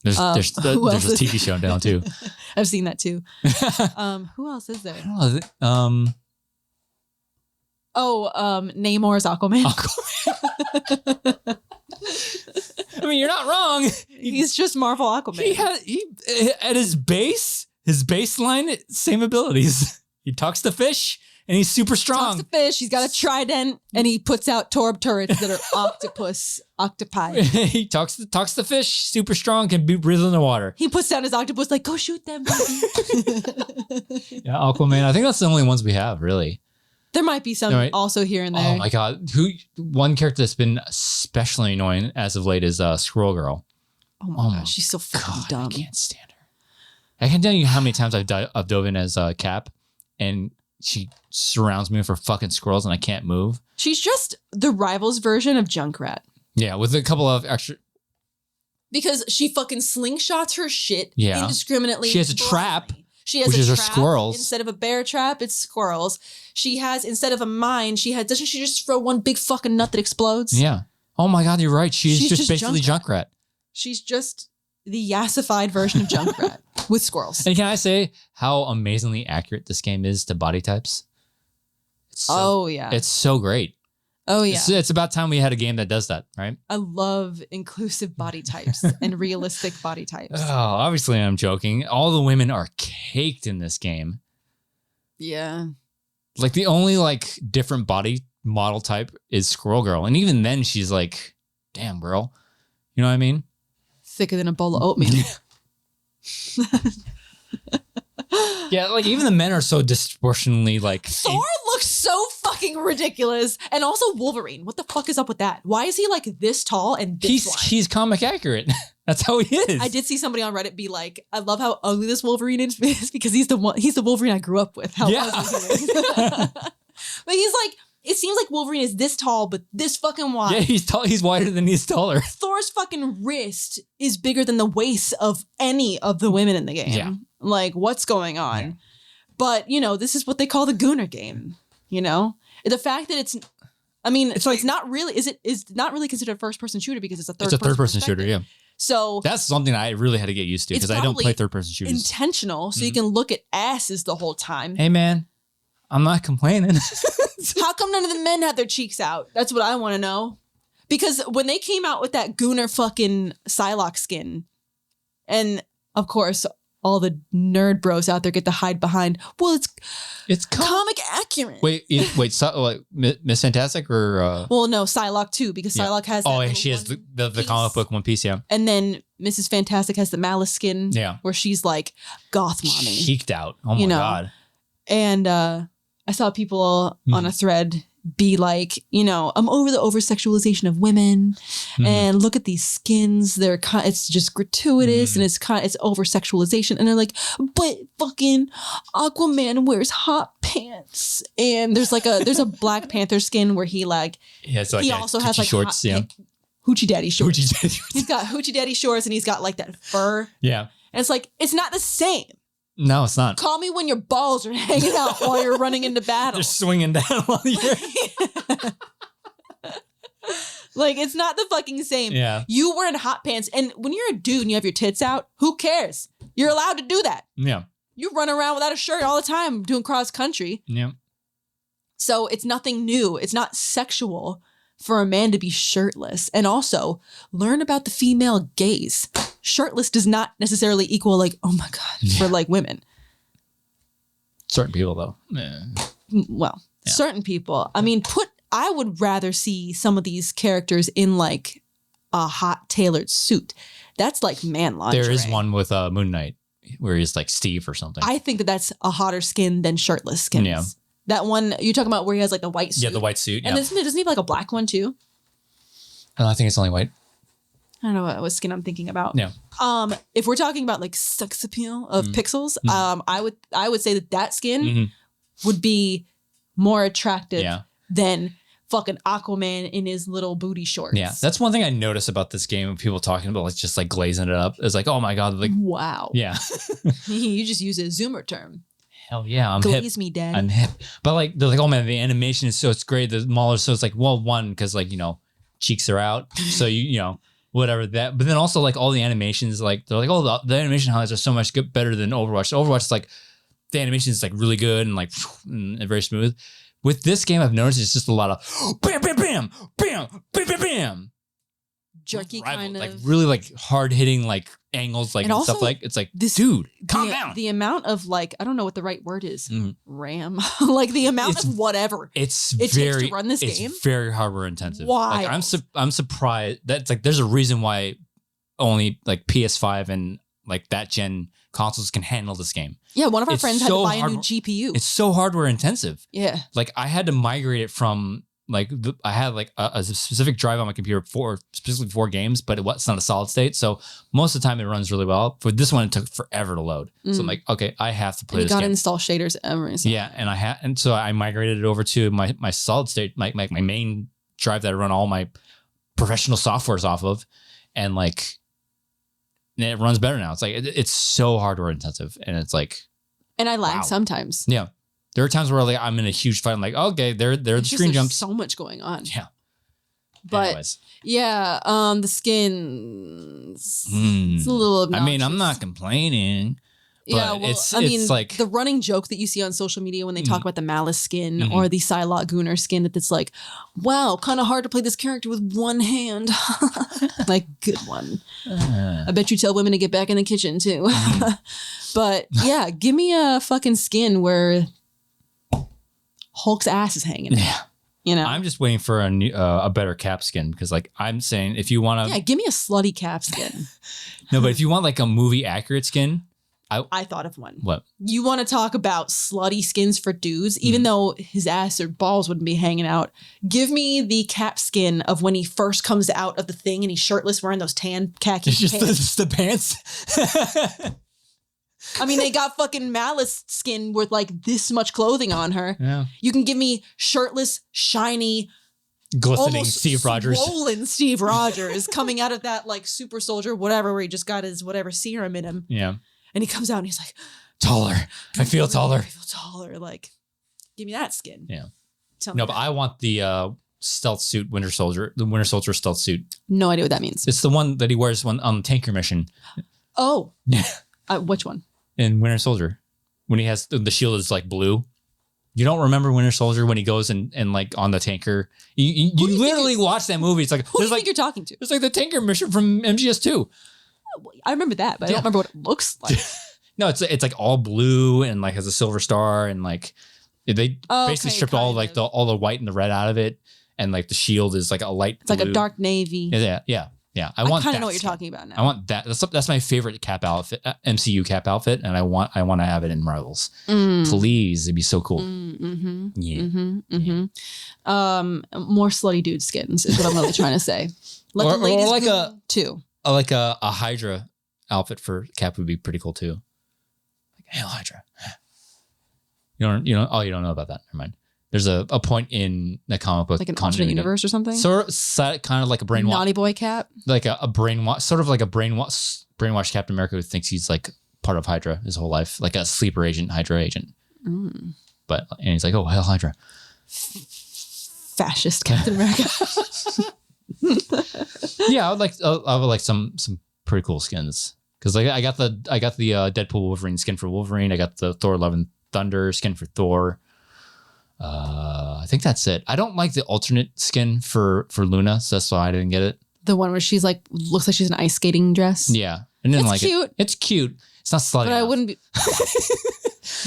There's a TV show down too. I've seen that too. Who else is there? Namor's Aquaman. I mean, you're not wrong. He's just Marvel Aquaman. He at his baseline, same abilities. He talks to fish. And he's super strong. Talks to fish. He's got a trident, and he puts out Torb turrets that are octopi. He talks to fish. Super strong. Can breathe in the water. He puts down his octopus like, go shoot them, baby. Yeah, Aquaman. I think that's the only ones we have, really. There might be some also here and there. Oh my god! One character that's been especially annoying as of late is Squirrel Girl. Oh my god, she's so fucking dumb. I can't stand her. I can tell you how many times I've dove in as Cap, and she surrounds me for fucking squirrels and I can't move. She's just the Rivals version of Junkrat. Yeah, with a couple of extra... Because she fucking slingshots her shit indiscriminately. She has a trap, she has which is trap. her squirrels. Instead of a bear trap, it's squirrels. She has, instead of a mine, doesn't she just throw one big fucking nut that explodes? Yeah. Oh my god, you're right. She's just basically Junkrat. She's just the yassified version of Junkrat. With squirrels. And can I say how amazingly accurate this game is to body types? It's so great. Oh yeah. It's about time we had a game that does that, right? I love inclusive body types and realistic body types. Oh, obviously I'm joking. All the women are caked in this game. Yeah. Like the only like different body model type is Squirrel Girl. And even then she's like, damn, girl. You know what I mean? Thicker than a bowl of oatmeal. Yeah, like even the men are so disproportionately like... Thor looks so fucking ridiculous. And also Wolverine. What the fuck is up with that? Why is he like this tall and this wide? He's comic accurate. That's how he is. I did see somebody on Reddit be like, I love how ugly this Wolverine is because he's the Wolverine I grew up with. How ugly he is. But he's like, it seems like Wolverine is this tall, but this fucking wide. Yeah, he's tall. He's wider than he's taller. Thor's fucking wrist is bigger than the waist of any of the women in the game. Yeah. Like, what's going on? Yeah. But, you know, this is what they call the Gooner game, you know? The fact that it's, I mean, it's not really, it's not really considered a first-person shooter because it's a third-person shooter, yeah. So that's something I really had to get used to because I don't play third-person shooters. Intentional, so you can look at asses the whole time. Hey, man, I'm not complaining. How come none of the men had their cheeks out? That's what I want to know. Because when they came out with that Gooner fucking Psylocke skin, and of course, all the nerd bros out there get to hide behind, well, it's comic accurate. Wait, so, like Miss Fantastic or? Well, no, Psylocke too, because Psylocke has. Oh, yeah, she has the comic book One Piece, yeah. And then Mrs. Fantastic has the Malice skin, yeah, where she's like goth mommy, cheeked out. Oh my god. And I saw people on a thread be like, you know, I'm over the over-sexualization of women, and look at these skins. It's just gratuitous, and it's over-sexualization. And they're like, but fucking Aquaman wears hot pants, and there's a Black Panther skin where he also has like shorts, hoochie daddy shorts. Hoochie daddy shorts. He's got hoochie daddy shorts, and he's got like that fur. Yeah, and it's like it's not the same. No, it's not. Call me when your balls are hanging out while you're running into battle. They're swinging down while you're... Like, it's not the fucking same. Yeah. You wearing hot pants, and when you're a dude and you have your tits out, who cares? You're allowed to do that. Yeah. You run around without a shirt all the time doing cross country. Yeah. So it's nothing new. It's not sexual for a man to be shirtless. And also, learn about the female gaze. Shirtless does not necessarily equal like, oh my God, for like women. Certain people though. Yeah. Well, certain people. I mean, I would rather see some of these characters in like a hot tailored suit. That's like man lingerie. There is one with Moon Knight where he's like Steve or something. I think that's a hotter skin than shirtless skins. Yeah. That one you're talking about where he has like the white suit. Yeah, the white suit. And doesn't he have like a black one too? I think it's only white. I don't know what skin I'm thinking about. Yeah. If we're talking about like sex appeal of pixels, I would say that skin would be more attractive than fucking Aquaman in his little booty shorts. Yeah, that's one thing I notice about this game of people talking about like just like glazing it up. It's like, oh my God, like wow. Yeah. You just use a Zoomer term. Hell yeah, I'm Glaze hip. me, Dad. I'm hip. But like they're like, oh man, the animation is it's great. The model, so it's like, well, one, because like, you know, cheeks are out. So you know, whatever that. But then also like all the animations, like they're like, oh, the animation highlights are so much better than Overwatch. Overwatch is like the animation is like really good and like and very smooth. With this game, I've noticed it's just a lot of bam, bam, bam, bam, bam, bam, bam. Jerky kind of. Like really like hard hitting like angles like and stuff like it's like this dude calm down. The amount of like I don't know what the right word is RAM like the amount of whatever it takes to run this game. It's very hardware intensive. Why? Like, I'm surprised that's like there's a reason why only like PS5 and like that gen consoles can handle this game. Yeah, one of our friends had to buy a new GPU. It's so hardware intensive. Yeah, like I had to migrate it from. Like I had like a specific drive on my computer specifically for games, but it's not a solid state. So most of the time it runs really well. For this one, it took forever to load. So I'm like, okay, I have to play this game. You got to install shaders everything. Yeah, and so I migrated it over to my solid state, my main drive that I run all my professional softwares off of, and like it runs better now. It's like it's so hardware intensive, and it's like, and I lag sometimes. Yeah. There are times where like I'm in a huge fight. I'm like, okay, there the screen jumps. So much going on. Yeah. But anyways. Yeah, the skin. It's a little obnoxious. I mean, I'm not complaining. But yeah, well, it's like the running joke that you see on social media when they talk about the Malice skin or the Psylocke Gooner skin, that it's like, wow, kind of hard to play this character with one hand. Like, good one. I bet you tell women to get back in the kitchen too. But yeah, give me a fucking skin where Hulk's ass is hanging. Yeah. You know, I'm just waiting for a better Cap skin because like I'm saying if you want to. Yeah, give me a slutty Cap skin. No, but if you want like a movie accurate skin. I thought of one. What? You want to talk about slutty skins for dudes, even though his ass or balls wouldn't be hanging out. Give me the Cap skin of when he first comes out of the thing and he's shirtless wearing those tan khaki it's pants. Just the pants. I mean, they got fucking Malice skin with like this much clothing on her. Yeah. You can give me shirtless, shiny, glistening Steve Rogers. Swollen Steve Rogers coming out of that like super soldier, whatever, where he just got his whatever serum in him. Yeah. And he comes out and he's like, taller. I feel taller. I feel taller. Like, give me that skin. Yeah. No, but I want the stealth suit Winter Soldier, the Winter Soldier stealth suit. No idea what that means. It's the one that he wears when on the tanker mission. Oh. Yeah. Which one? In Winter Soldier. When he has the shield is like blue. You don't remember Winter Soldier when he goes and like on the tanker? You literally watch that movie. It's like, who do you think you're talking to? It's like the tanker mission from MGS2. I remember that, but I don't remember what it looks like. No, it's like all blue and like has a silver star and like they basically stripped all like all the white and the red out of it, and like the shield is like a light. It's blue. Like a dark navy. Yeah. I want. I kind of know what you're talking about now. I want that. That's my favorite Cap outfit, MCU Cap outfit, and I want to have it in Marvels. Please, it'd be so cool. More slutty dude skins is what I'm really trying to say. Let the ladies like too. Like a Hydra outfit for Cap would be pretty cool too. Like, hail Hydra. You don't know about that. Never mind. There's a point in the comic book, like an alternate universe or something. Sort of kind of like a brainwash, naughty boy Cap, like a brainwash, sort of like a brainwash Captain America who thinks he's like part of Hydra his whole life, like a sleeper agent, Hydra agent. And he's like, oh, hail Hydra. Fascist Captain America. Yeah, I would like some pretty cool skins because like I got the Deadpool Wolverine skin for Wolverine. I got the Thor Love and Thunder skin for Thor. I think that's it. I don't like the alternate skin for Luna, so that's why I didn't get it. The one where she's like looks like she's in an ice skating dress. Yeah, I didn't like cute. it. It's cute. It's not slutty. But I wouldn't be.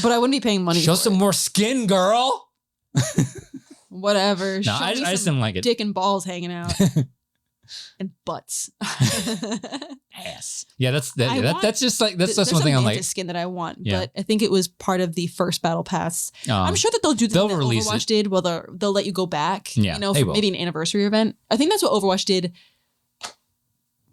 But I wouldn't be paying money. Show some more skin, girl. Whatever. No, I just didn't like it. Dick and balls hanging out. And butts. Ass. Yeah, that's just like that's one thing I'm like. Skin that I want, but I think it was part of the first battle pass. I'm sure that they'll do the thing that Overwatch did, where they'll let you go back. Yeah, for maybe an anniversary event. I think that's what Overwatch did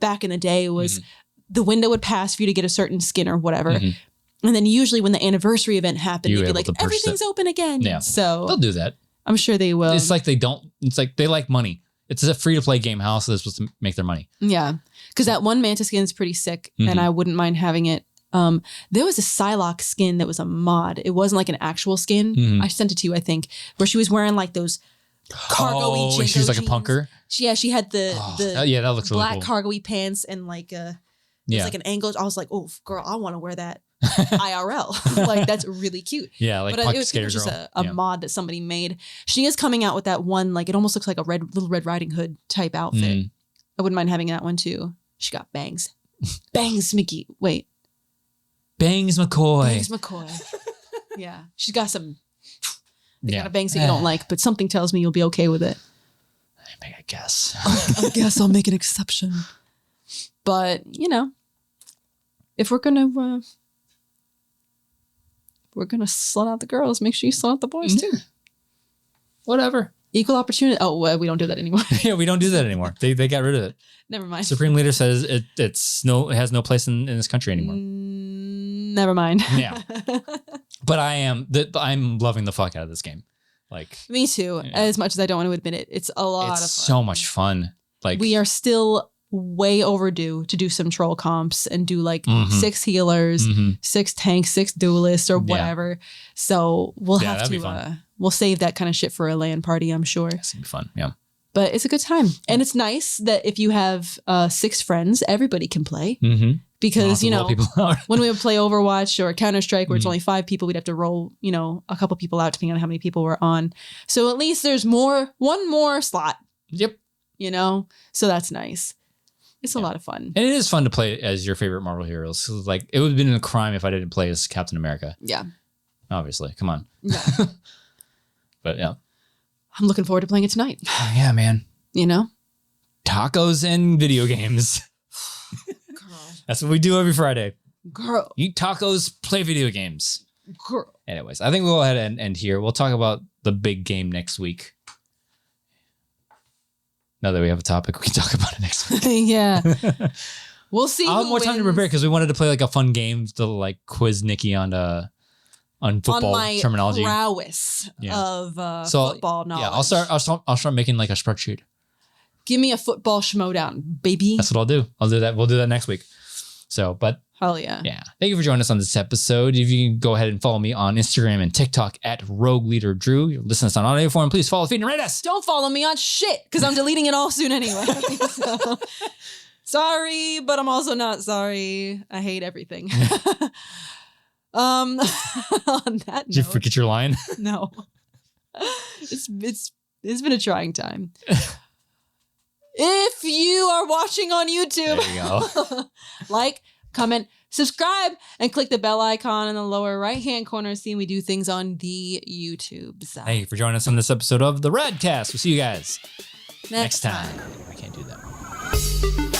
back in the day. Was the window would pass for you to get a certain skin or whatever, and then usually when the anniversary event happened, they'd be like, everything's open again. Yeah, so they'll do that. I'm sure they will. It's like they don't. It's like they like money. It's a free-to-play game. How else are they supposed to make their money? Yeah, because that one Mantis skin is pretty sick, and I wouldn't mind having it. There was a Psylocke skin that was a mod. It wasn't like an actual skin. I sent it to you, I think, where she was wearing like those cargo-y jeans. She was like a punker? Yeah, she had the that looks black really cool. cargo-y pants and like it was like an angle. I was like, oh, girl, I want to wear that IRL. Like, that's really cute. Yeah, like but it was just a mod that somebody made. She is coming out with that one, like it almost looks like a little Red Riding Hood type outfit. I wouldn't mind having that one too. She got bangs. Bangs Mickey. Wait. Bangs McCoy. Bangs McCoy. Yeah. She's got some kind of bangs that you don't like, but something tells me you'll be okay with it. I guess. I guess I'll make an exception. But, if we're gonna slut out the girls, make sure you slut out the boys too. Whatever. Equal opportunity. Oh, we don't do that anymore. Yeah, we don't do that anymore. They got rid of it. Never mind. Supreme Leader says it has no place in this country anymore. Never mind. Yeah. But I'm loving the fuck out of this game. Like, me too. Yeah. As much as I don't want to admit it, it's a lot of fun. So much fun. Like, we are still way overdue to do some troll comps and do like 6 healers, 6 tanks, 6 duelists or whatever. So we'll have to we'll save that kind of shit for a LAN party, I'm sure. It's gonna be fun. Yeah. But it's a good time. And it's nice that if you have 6 friends, everybody can play. Because, when we would play Overwatch or Counter-Strike where it's only 5 people, we'd have to roll, a couple people out depending on how many people were on. So at least there's one more slot. Yep. So that's nice. It's a lot of fun. And it is fun to play as your favorite Marvel heroes. So like, it would have been a crime if I didn't play as Captain America. Yeah. Obviously. Come on. Yeah. But yeah. I'm looking forward to playing it tonight. Yeah, man. You know? Tacos and video games. Girl. That's what we do every Friday. Girl. Eat tacos, play video games. Girl. Anyways, I think we'll go ahead and end here. We'll talk about the big game next week. Now that we have a topic, we can talk about it next week. Yeah. We'll see. I'll have more time to prepare because we wanted to play like a fun game to like quiz Nikki on football terminology. Prowess of football knowledge. Yeah, I'll start making like a spreadsheet. Give me a football schmodown, baby. That's what I'll do. I'll do that. We'll do that next week. So, but hell yeah. Yeah. Thank you for joining us on this episode. If you can go ahead and follow me on Instagram and TikTok at Rogueleaderdrew. You're listening to us on audio form. Please follow, feed, and rate us. Don't follow me on shit because I'm deleting it all soon anyway. So, sorry, but I'm also not sorry. I hate everything. On that note. Did you forget your line? No. It's been a trying time. If you are watching on YouTube, there you go. Like, comment, subscribe, and click the bell icon in the lower right-hand corner seeing we do things on the YouTubes. Thank you for joining us on this episode of the RAD Cast. We'll see you guys next time. I can't do that.